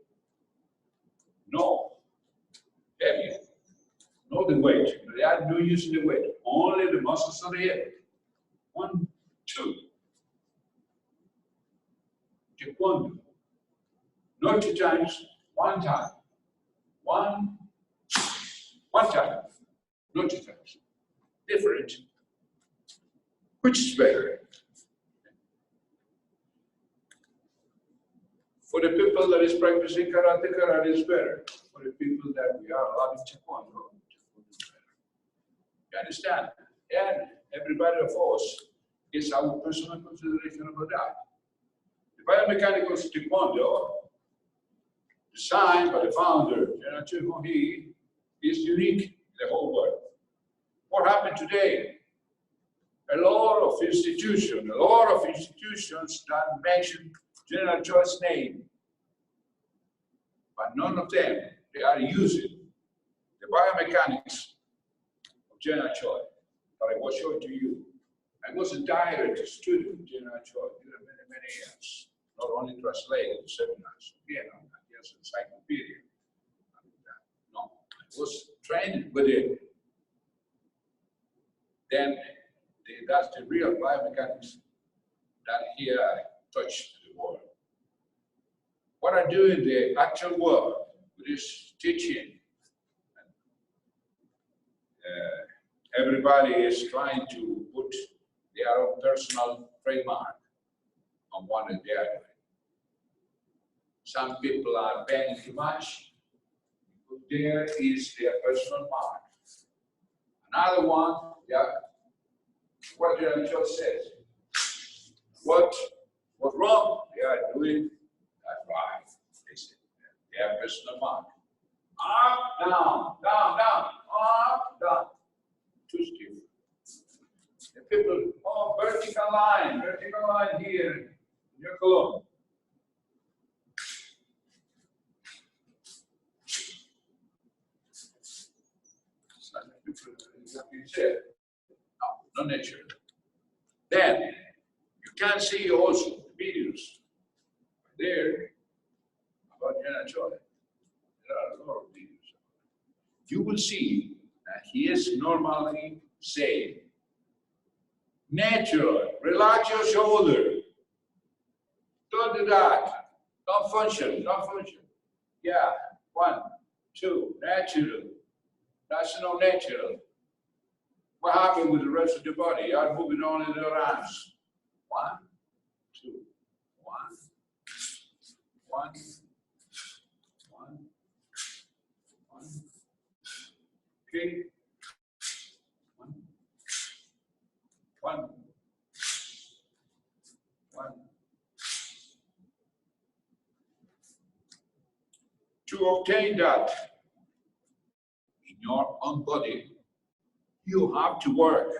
No. Heavy. Not the weight. They are not using the weight. Only the muscles of the hip. 1, 2. Taekwon-Do. Not 2 times, 1 time. 1 time. Not 2 times. Different. Which is better? For the people that is practicing karate, karate is better. For the people that we are loving Taekwondo, Taekwondo is better. You understand? And everybody of us is our personal consideration about that. The biomechanical Taekwon-Do, designed by the founder, General Choi, is unique in the whole world. What happened today? A lot of institutions that mention General Choi's name, but none of them, they are using the biomechanics of General Choi that I was showing to you. I was a direct student of General Choi during many, many years, not only translated the seminars, yes, encyclopedia. No, I was trained with it. Then that's the real biomechanics that here touched the world. What I do in the actual work with this teaching, everybody is trying to put their own personal trademark on one and the other. Some people are paying too much. There is their personal mark. Another one, what General Choi says. What wrong? They are doing that right. They say their personal mark. Up, down, down, down, up, down. Too stiff. The people, vertical line here in your column. No, not natural. Then you can see also videos there about General Choi. There are a lot of videos. You will see that he is normally saying, natural, relax your shoulder. Don't do that. Don't function, don't function. Yeah, 1, 2, natural. That's not natural. What happened with the rest of the body? You are moving on in the arms. 1, 2, 1, 1, 1, 1. Okay. 1, 1, 1. To obtain that in your own body, you have to work.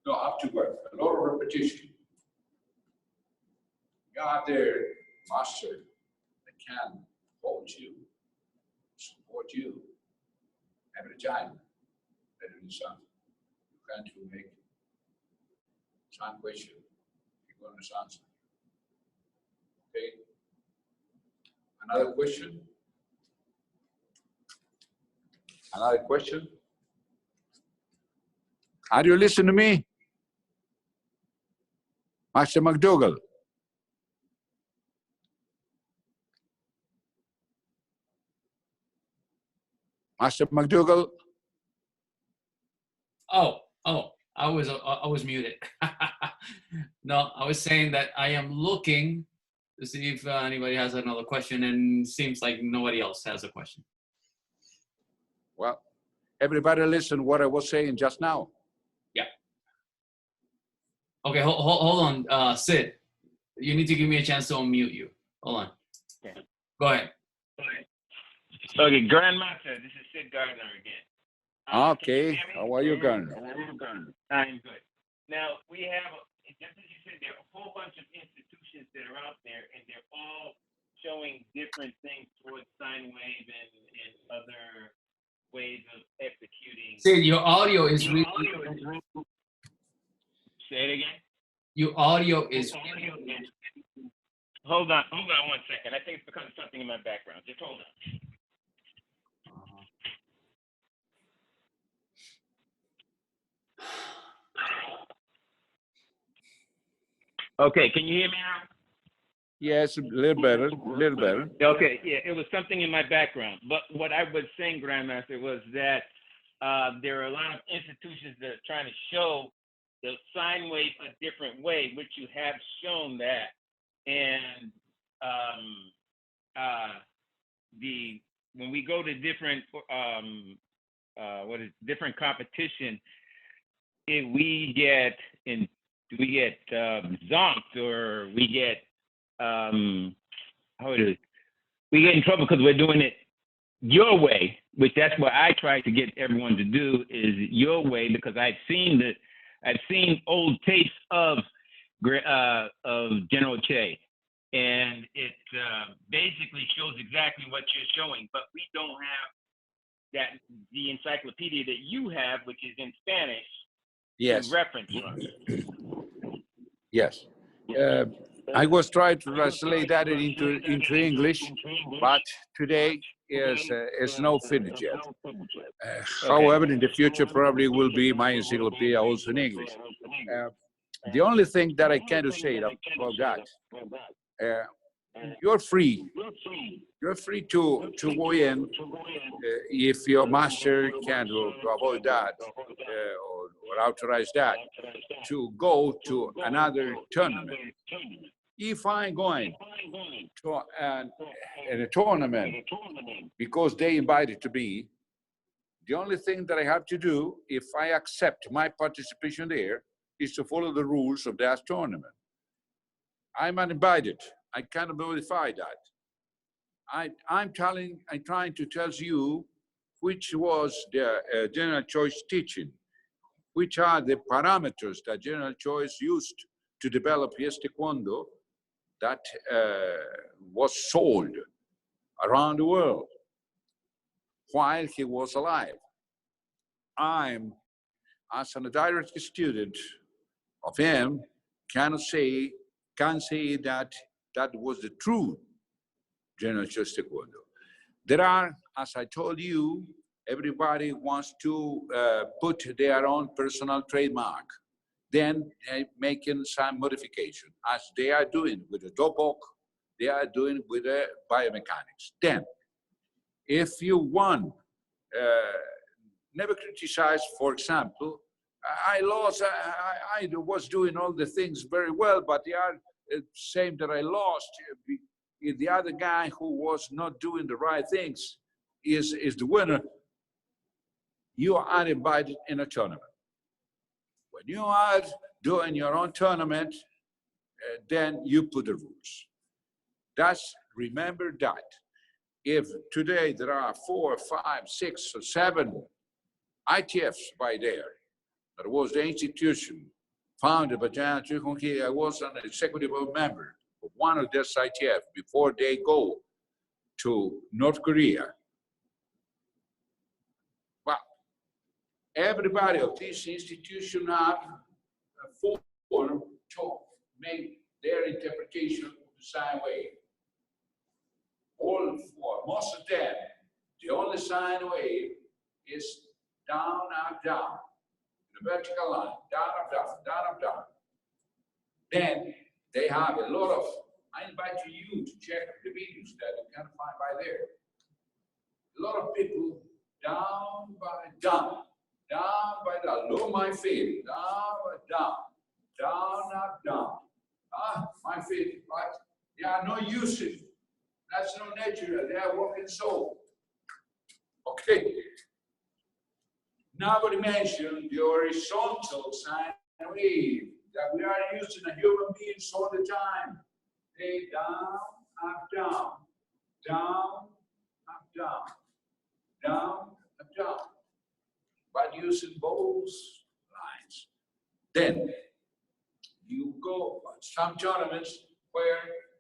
You have to work. A lot of repetition. You have their master that can hold you, support you every time that you do something. You can't make some question. You're going to answer. Okay. Another question? Another question? Are you listening to me? Master McDougall. Master McDougall.
Oh, I was muted. No, I was saying that I am looking to see if anybody has another question, and it seems like nobody else has a question.
Well, everybody listen what I was saying just now.
Yeah. Okay, hold on, Sid. You need to give me a chance to unmute you. Hold on.
Okay.
Go ahead.
Okay, Grandmaster, this is Sid Gardner again.
Okay, how are you, Gardner?
I'm good. Now, we have, just as you said, there are a whole bunch of institutions that are out there, and they're all showing different things towards sine wave and other ways of executing.
Sid, your audio is really...
Say it again?
Your audio is...
Hold on 1 second. I think it's because of something in my background. Just hold on. Okay, can you hear me now?
Yes, a little better,
Okay, yeah, it was something in my background. But what I was saying, Grandmaster, was that there are a lot of institutions that are trying to show the sine wave a different way, which you have shown that. And when we go to different different competition, if we get zonked or we get we get in trouble because we're doing it your way, which that's what I try to get everyone to do, is your way, because I've seen old tapes of General Choi, and it basically shows exactly what you're showing, but we don't have the encyclopedia that you have, which is in Spanish.
Yes.
To reference from.
Yes. I was trying to translate that into English, but today is no finish yet. However, in the future probably will be my encyclopedia also in English. The only thing that I can say about that, you're free. You're free to go in if your master can to avoid that or authorize that, to go to another tournament. If I'm going to a tournament because they invited to be, the only thing that I have to do, if I accept my participation there, is to follow the rules of that tournament. I'm uninvited. I cannot modify that. I'm trying to tell you which was the General Choi's teaching, which are the parameters that General Choi used to develop his Taekwondo that was sold around the world while he was alive. I'm, as a direct student of him, can say that that was the true General Choi's Taekwondo. There are, as I told you, everybody wants to put their own personal trademark. Then making some modification, as they are doing with the Dobok, they are doing with the biomechanics. Then, if you want, never criticize, for example, I was doing all the things very well, but they are saying that I lost. If the other guy who was not doing the right things is the winner, you are invited in a tournament. When you are doing your own tournament, then you put the rules. Thus, remember that if today there are 4, 5, 6, or 7 ITFs by there, that was the institution founded by General Choi. I was an executive member of one of these ITF before they go to North Korea. Well, everybody of this institution have a form to make their interpretation of the sine wave. All 4, most of them, the only sine wave is down, up, down. The vertical line, down, up, down, down, up, down. Then they have a lot of, I invite you to check the videos that you can find by there. A lot of people down by down, down by down, low my feet, down by down, down, up, down. My feet, right? They are no usage. That's no natural. They are working soul. Okay. Nobody mentioned the horizontal sine wave that we are using as human beings all the time. They down, up, down, down, up, down, down, up, down. But using both lines. Then you go some tournaments where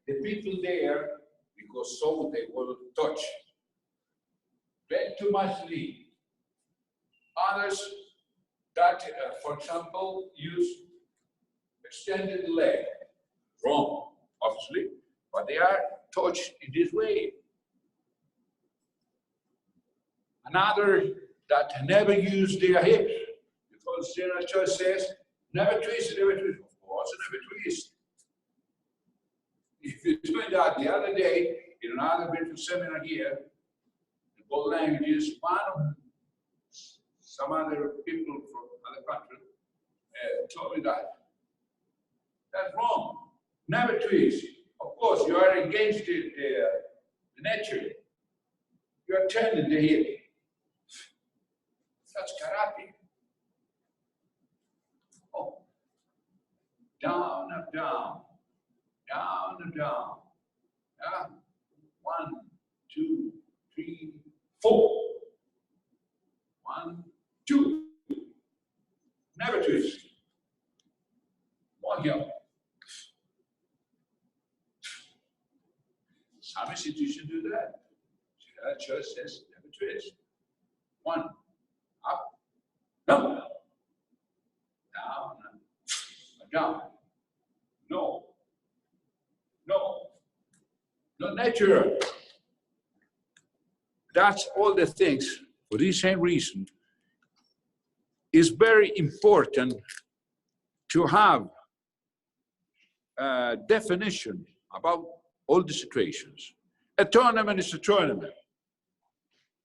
the people there, because so they will touch, bet too much lead. Others that, for example, use extended leg. Wrong, obviously, but they are touched in this way. Another that never use their hips, because General Choi says, never twist, never twist. Of course, never twist. If you're doing that the other day, in another virtual seminar here, in both languages, one of some other people from other countries told me that. That's wrong. Never twist. Of course, you are against the nature. You are turning the hip. That's karate. Oh. Down, up, down. Down, up, down. Yeah. 1, 2, 3, 4. 1, 2. Never twist. One here. Some institutions do that. The church says never twist. 1, up, down, down, down. No, no, not natural. That's all the things. For this same reason, it's very important to have a definition about all the situations. A tournament is a tournament.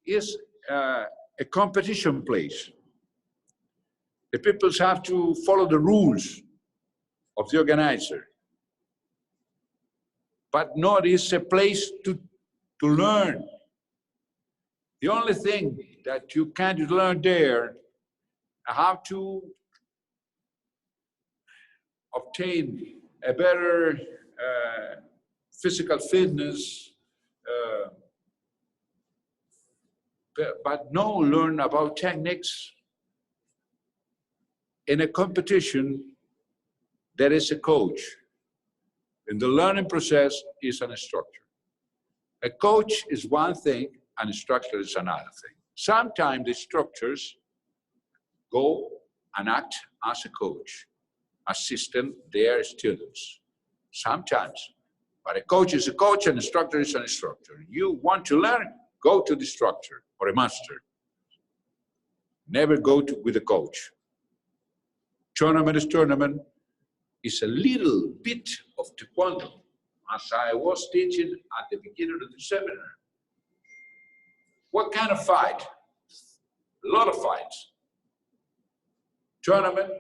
It's a competition place. The people have to follow the rules of the organizer. But not is a place to learn. The only thing that you can't learn there, how to obtain a better physical fitness, but no learn about techniques. In a competition, there is a coach. In the learning process is an instructor. A coach is one thing, an instructor is another thing. Sometimes the instructors go and act as a coach, assisting their students. Sometimes. But a coach is a coach, an instructor is an instructor. You want to learn, go to the instructor or a master. Never go with a coach. Tournament is tournament. Is a little bit of Taekwondo, as I was teaching at the beginning of the seminar. What kind of fight? A lot of fights. Tournament,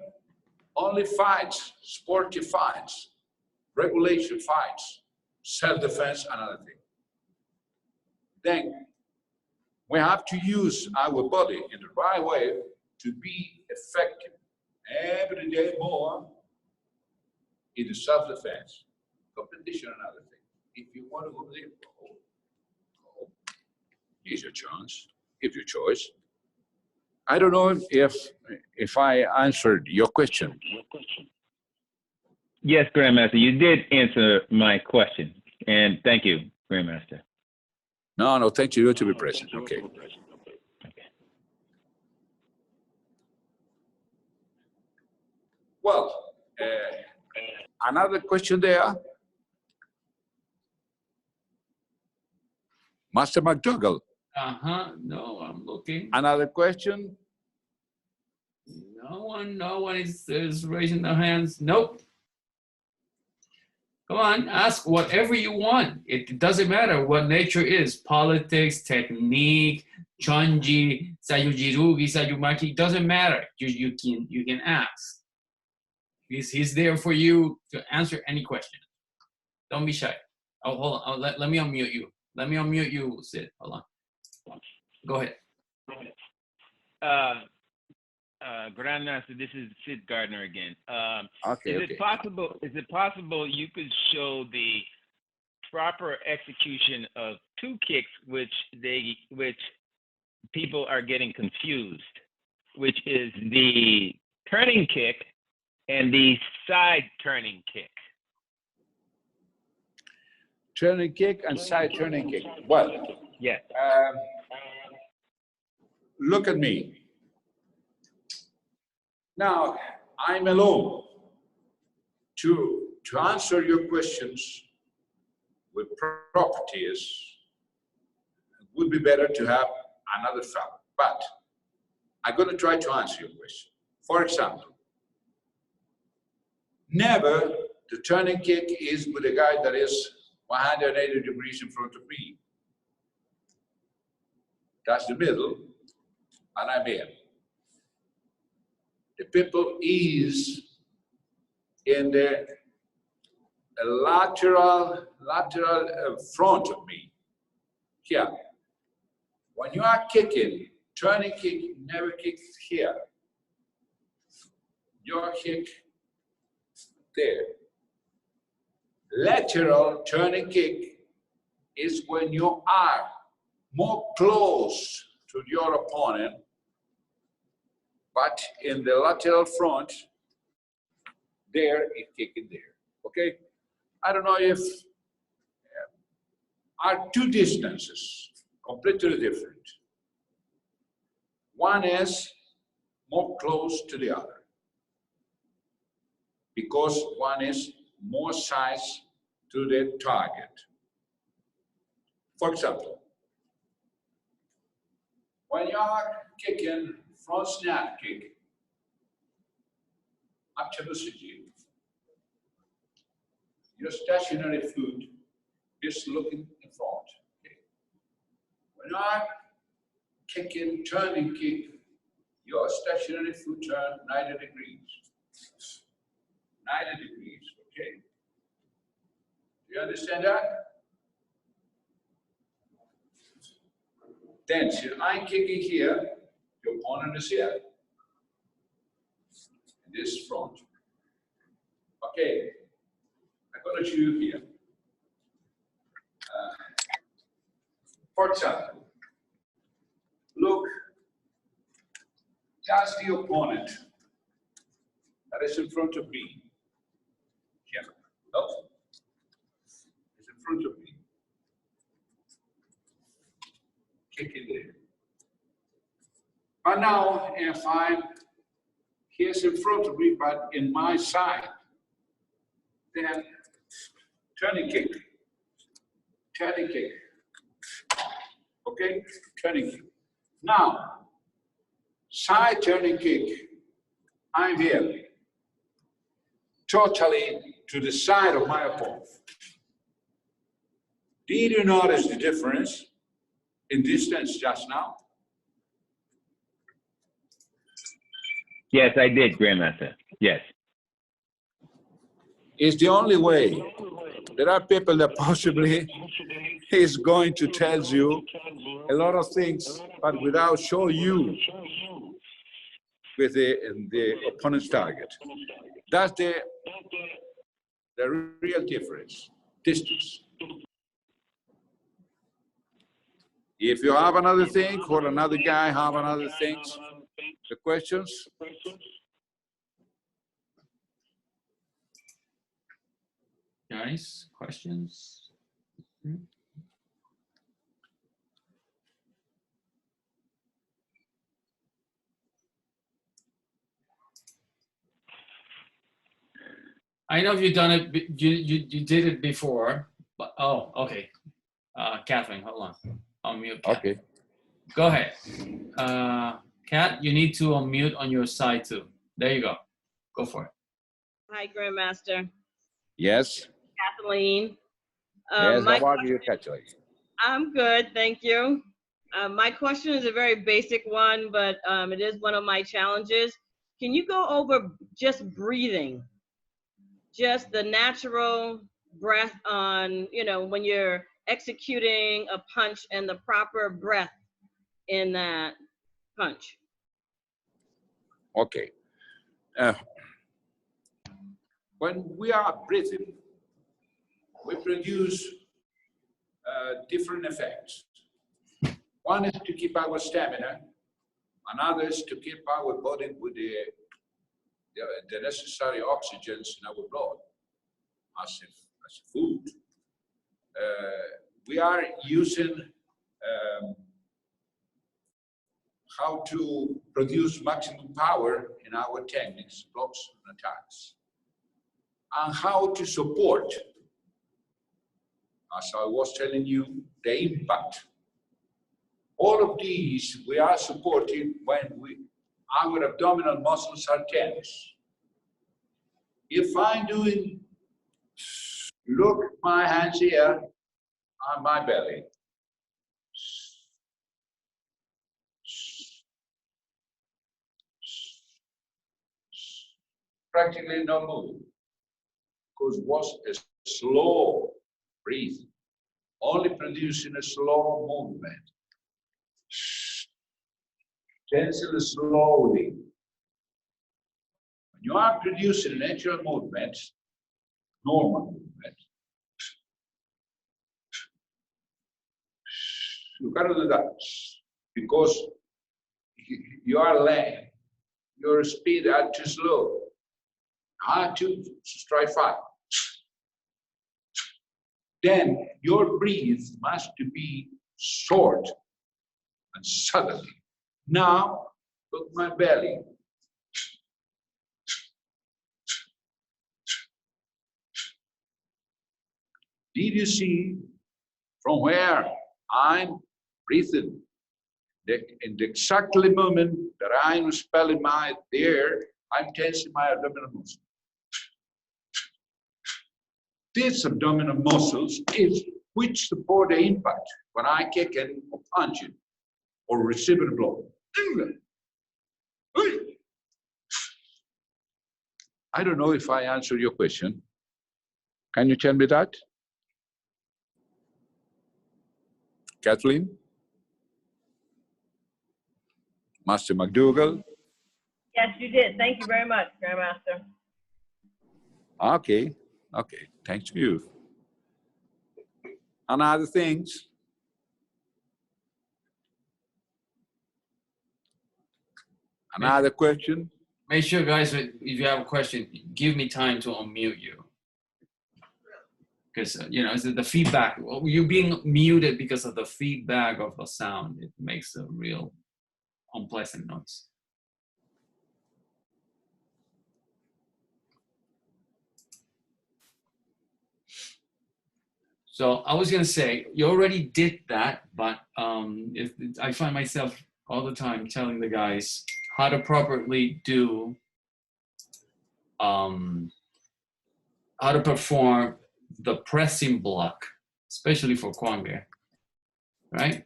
only fights, sporty fights, regulation fights, self-defense, another thing. Then we have to use our body in the right way to be effective. Every day more in the self-defense. Competition, another thing. If you want to go there, go. Here's your chance. Give your choice. I don't know if I answered your question.
Yes, Grandmaster, you did answer my question. And thank you, Grandmaster.
No, thank you to be present. Okay. Well, another question there. Master McDougall.
No, I'm looking.
Another question?
No one is raising their hands. Nope. Come on, ask whatever you want. It doesn't matter what nature is. Politics, technique, chonji, sayujirugi, sayumaki, it doesn't matter. You can ask. He's there for you to answer any question. Don't be shy. Oh, hold on. Let me unmute you. Let me unmute you, Sid. Hold on. Go ahead.
Grandmaster, this is Sid Gardner again.
Okay.
Is it possible you could show the proper execution of two kicks, which people are getting confused, which is the turning kick and the side turning kick?
Turning kick and side turning kick. Well,
yes.
Look at me. Now, I'm alone to answer your questions with properties. It would be better to have another fellow, but I'm going to try to answer your question. For example, never the turning kick is with a guy that is 180 degrees in front of me. That's the middle, and I'm in. The people is in the lateral front of me. Here. When you are kicking, turning kick never kicks here. Your kick there. Lateral turning kick is when you are more close to your opponent, but in the lateral front, there, it kicking there, okay? I don't know if are two distances, completely different. One is more close to the other, because one is more size to the target. For example, when you are kicking front snap kick up to the CG, your stationary foot is looking in front. Okay. When you are kicking, turning kick, your stationary foot turn 90 degrees. 90 degrees, okay? Do you understand that? Then, so I'm kicking here, your opponent is here. And this front. Okay, I'm going to show you here. For example, look, that's the opponent that is in front of me. Here. Oh, it's in front of me. Kick it there. But now, if here's in front of me, but in my side, then turning kick. Turning kick. Okay? Turning kick. Now, side turning kick, I'm here. Totally to the side of my opponent. Did you notice the difference in distance just now?
Yes, I did, Grandmaster. Yes.
It's the only way. There are people that possibly is going to tell you a lot of things, but without showing you with the opponent's target. That's the real difference, distance. If you have another thing, or another guy have another things, the questions?
Guys, questions? I know you've done it. You did it before, but oh, okay. Catherine, hold on. Unmute. Kat.
Okay.
Go ahead. Kat, you need to unmute on your side too. There you go. Go for it.
Hi, Grandmaster.
Yes.
Kathleen.
Yes. How are you, Kathleen?
I'm good, thank you. My question is a very basic one, but it is one of my challenges. Can you go over just breathing? Just the natural breath on, when you're executing a punch and the proper breath in that punch.
Okay. When we are breathing, we produce different effects. One is to keep our stamina, another is to keep our body with the necessary oxygens in our blood as food. We are using how to produce maximum power in our techniques, blocks and attacks, and how to support, as I was telling you, the impact. All of these we are supporting when our abdominal muscles are tense. If I'm doing, look my hands here on my belly. Practically no movement, because it was a slow breathing, only producing a slow movement. Tensile slowly. When you are producing natural movements, normal movements, you cannot do that because you are laying. Your speed are too slow. Hard to try fast. Then your breath must be short and suddenly. Now, look my belly. Did you see from where I'm breathing? In the exact moment that I'm expelling my air, I'm tensing my abdominal muscles. These abdominal muscles is which support the impact when I kick it or punch it or receive a blow. I don't know if I answered your question. Can you tell me that? Kathleen? Master McDougall?
Yes, you did. Thank you very much, Grandmaster.
Okay, okay, thanks to you. And other things? Another question?
Make sure, guys, if you have a question, give me time to unmute you. Because, you know, the feedback, you're being muted because of the feedback of the sound. It makes a real unpleasant noise. So I was going to say, you already did that, but if I find myself all the time telling the guys how to properly do, how to perform the pressing block, especially for Kwange, right?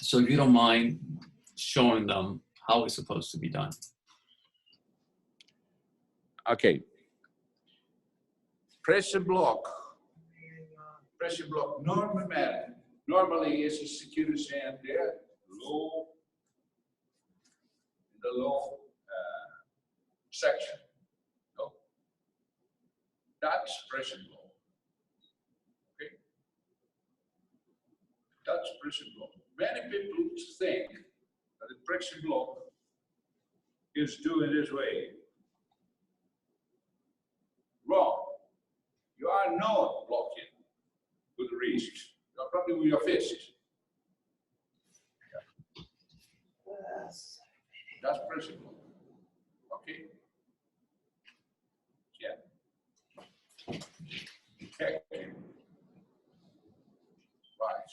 So if you don't mind showing them how it's supposed to be done.
Okay. Pressure block. Pressure block normally is a security hand there, low, in the low section. No. That's pressure block. Okay. That's pressure block. Many people think that the pressure block is doing this way. Wrong. You are not blocking with the wrist. You are probably with your fist. That's pressure block. Okay. Yeah. Okay. Right.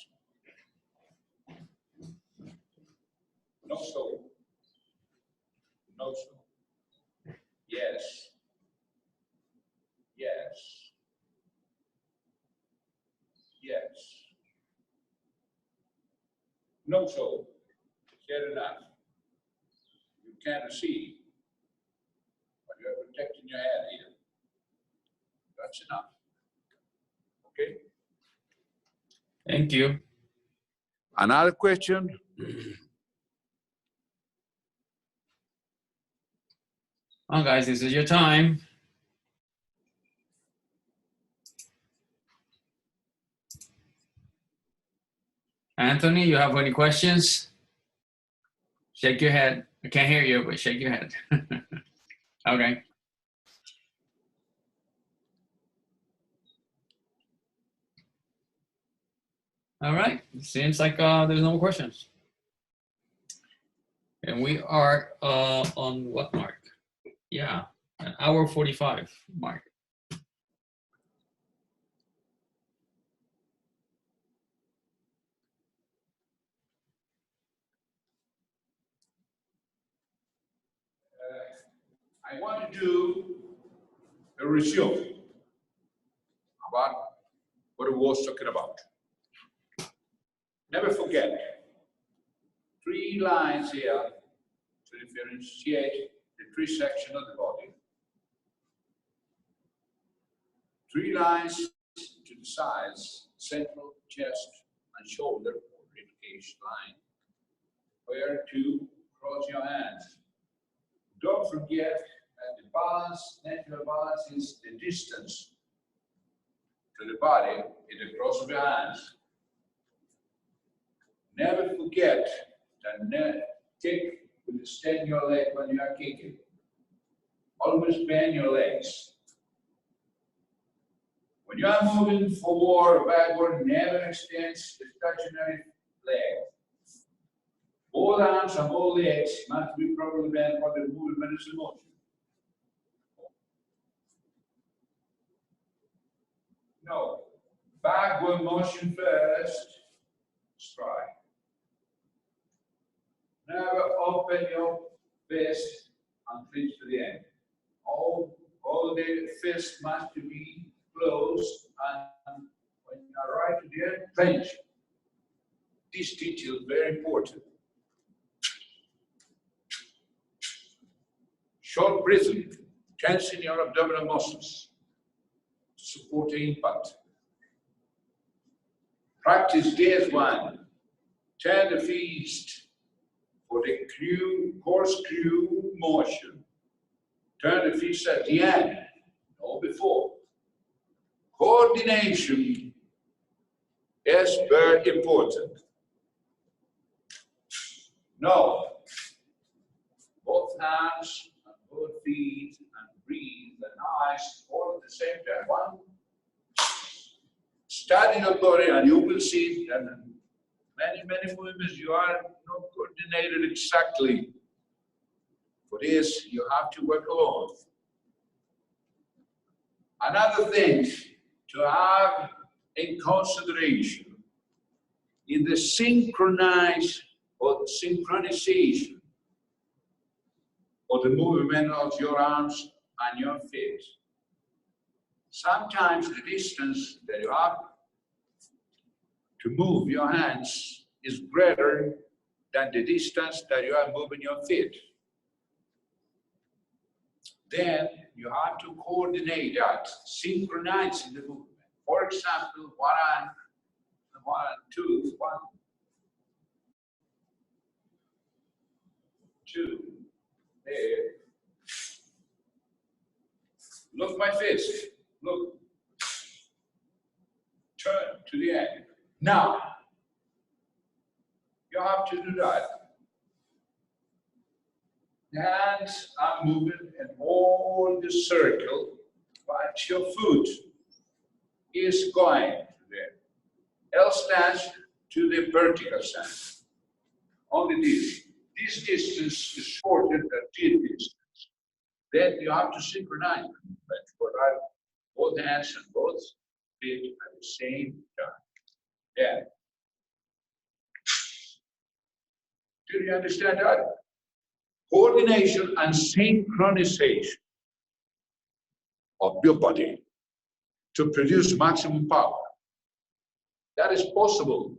No so. No so. Yes. Yes. Yes. No so. Fair enough. You can't see, but you're protecting your head here. That's enough. Okay?
Thank you.
Another question?
Well, guys, this is your time. Anthony, you have any questions? Shake your head. I can't hear you, but shake your head. Okay. All right. Seems like there's no more questions. And we are on what mark? Yeah, an hour 45 mark.
I want to do a review about what I was talking about. Never forget, 3 lines here to differentiate the 3 sections of the body. 3 lines to the sides, central, chest, and shoulder, or ribcage line, where to cross your hands. Don't forget that the balance, natural balance, is the distance to the body in the cross of your hands. Never forget that kick will extend your leg when you are kicking. Always bend your legs. When you are moving forward or backward, never extend the stationary leg. Both arms and both legs must be properly bent for the movement is in motion. No. Backward motion first. Strike. Never open your fist and clinch to the end. All the fist must be closed, and when you arrive to the end, clench. This detail is very important. Short breathing, tensing your abdominal muscles to support the impact. Practice days 1. Turn the fist for the corkscrew motion. Turn the fist at the end, no before. Coordination is very important. No, both hands and both feet and breathe and eyes all at the same time. One, study your body and you will see that many movements you are not coordinated exactly. For this, you have to work alone. Another thing to have in consideration in the synchronization of the movement of your arms and your feet. Sometimes the distance that you have to move your hands is greater than the distance that you are moving your feet. Then you have to coordinate that, synchronizing the movement. For example, 1 and 2, 1, 2, there. Look my fist, look. Turn to the end. Now, you have to do that. The hands are moving in all the circle, but your foot is going to the L stance to the vertical stance. Only this. This distance is shorter than this distance. Then you have to synchronize for that, both hands and both feet at the same time. Yeah. Do you understand that? Coordination and synchronization of your body to produce maximum power. That is possible.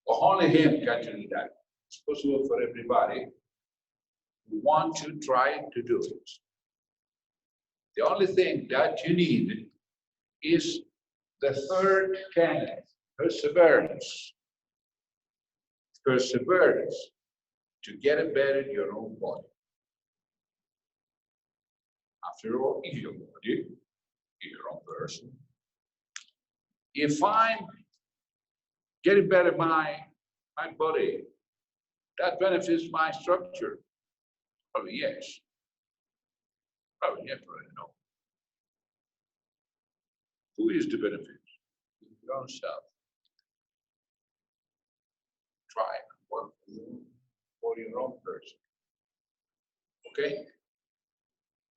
Only him can do that. It's possible for everybody who want to try to do it. The only thing that you need is the third tenet, perseverance. Perseverance to get it better in your own body. After all, in your body, in your own person. If I'm getting better my body, that benefits my structure. Probably yes. Probably yes, but I don't know. Who is the benefit? Your own self. Try and work for your own person. Okay?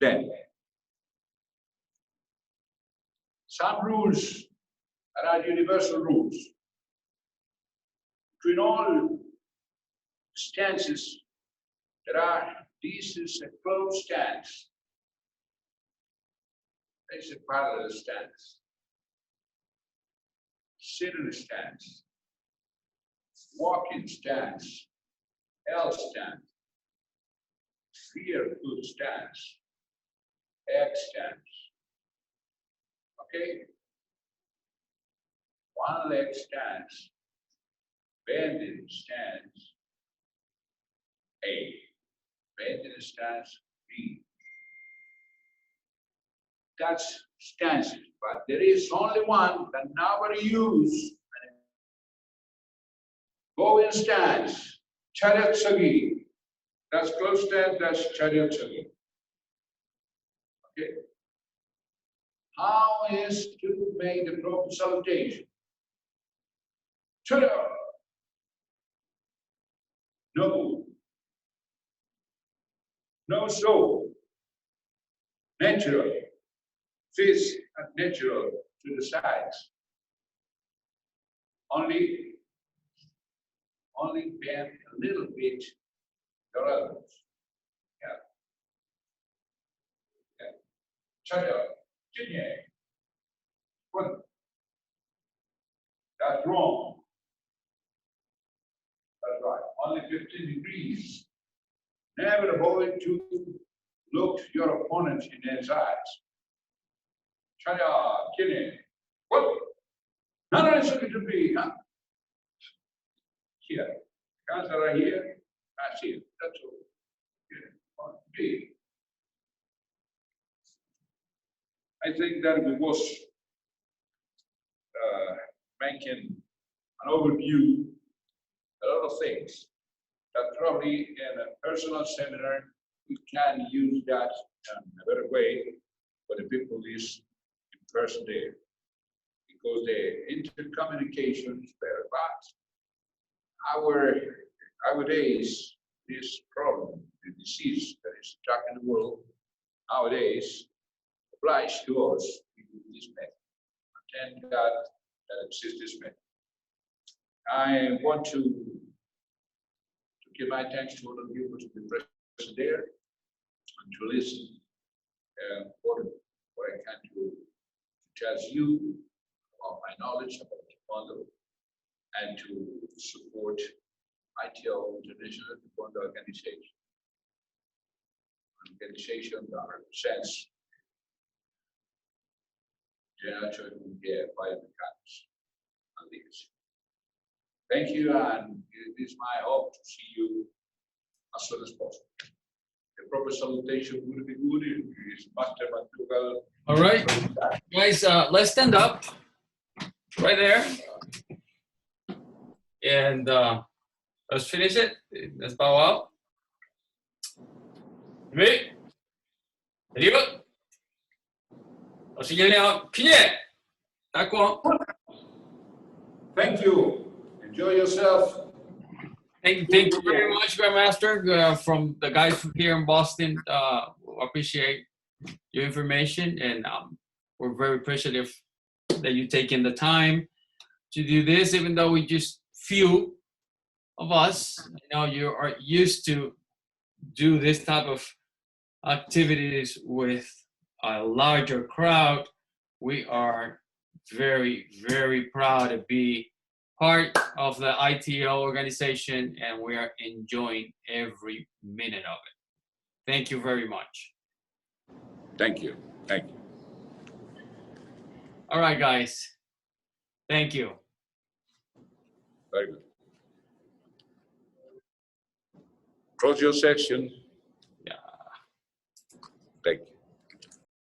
Then, some rules that are universal rules. Between all stances, this is a closed stance. It's a parallel stance. Sitting stance. Walking stance. L stance. Rear foot stance. X stance. Okay? One leg stance. Bending stance. A. Bend in the stance. B. That's stances, but there is only one that nobody use. Go in stance. Chariot Sagi. That's close stance, that's Chariot Sagi. Okay. How is to make the proper salutation? Chariot. No. No soul. Natural. Fist and natural to the sides. Only bend a little bit your elbows. Yeah. Yeah. Chariot. Jinye. One. That's wrong. That's right. Only 15 degrees. Never avoid to look your opponent in his eyes. Chaya, Kine. What? None of it to be. Huh? Here. Hands are here. That's it. That's all. Here. One, B. I think that we was making an overview, a lot of things that probably in a personal seminar we can use that in a better way for the people is in person there, because the intercommunication is better. But our days, this problem, the disease that is attacking the world nowadays, applies to us in this method. Thank God that exists this method. I want to give my thanks to all of you to be present there and to listen what I can to tell you about my knowledge about Taekwondo and to support ITO International Taekwondo Organization. Organization that represents General Choi Biomechanics and leadership. Thank you, and it is my hope to see you as soon as possible. The proper salutation would be good if it is Master McDougall.
All right, guys, let's stand up right there. And let's finish it. Let's bow out. 준비. 내리고. 시간이요. 피니에. 닦고.
Thank you. Enjoy yourself.
Thank you very much, Grandmaster. From the guys from here in Boston, appreciate your information, and we're very appreciative that you taking the time to do this, even though we just few of us. You know, you are used to do this type of activities with a larger crowd. We are very, very proud to be part of the ITO organization, and we are enjoying every minute of it. Thank you very much.
Thank you. Thank you.
All right, guys. Thank you.
Very good. Close your section.
Yeah.
Thank you.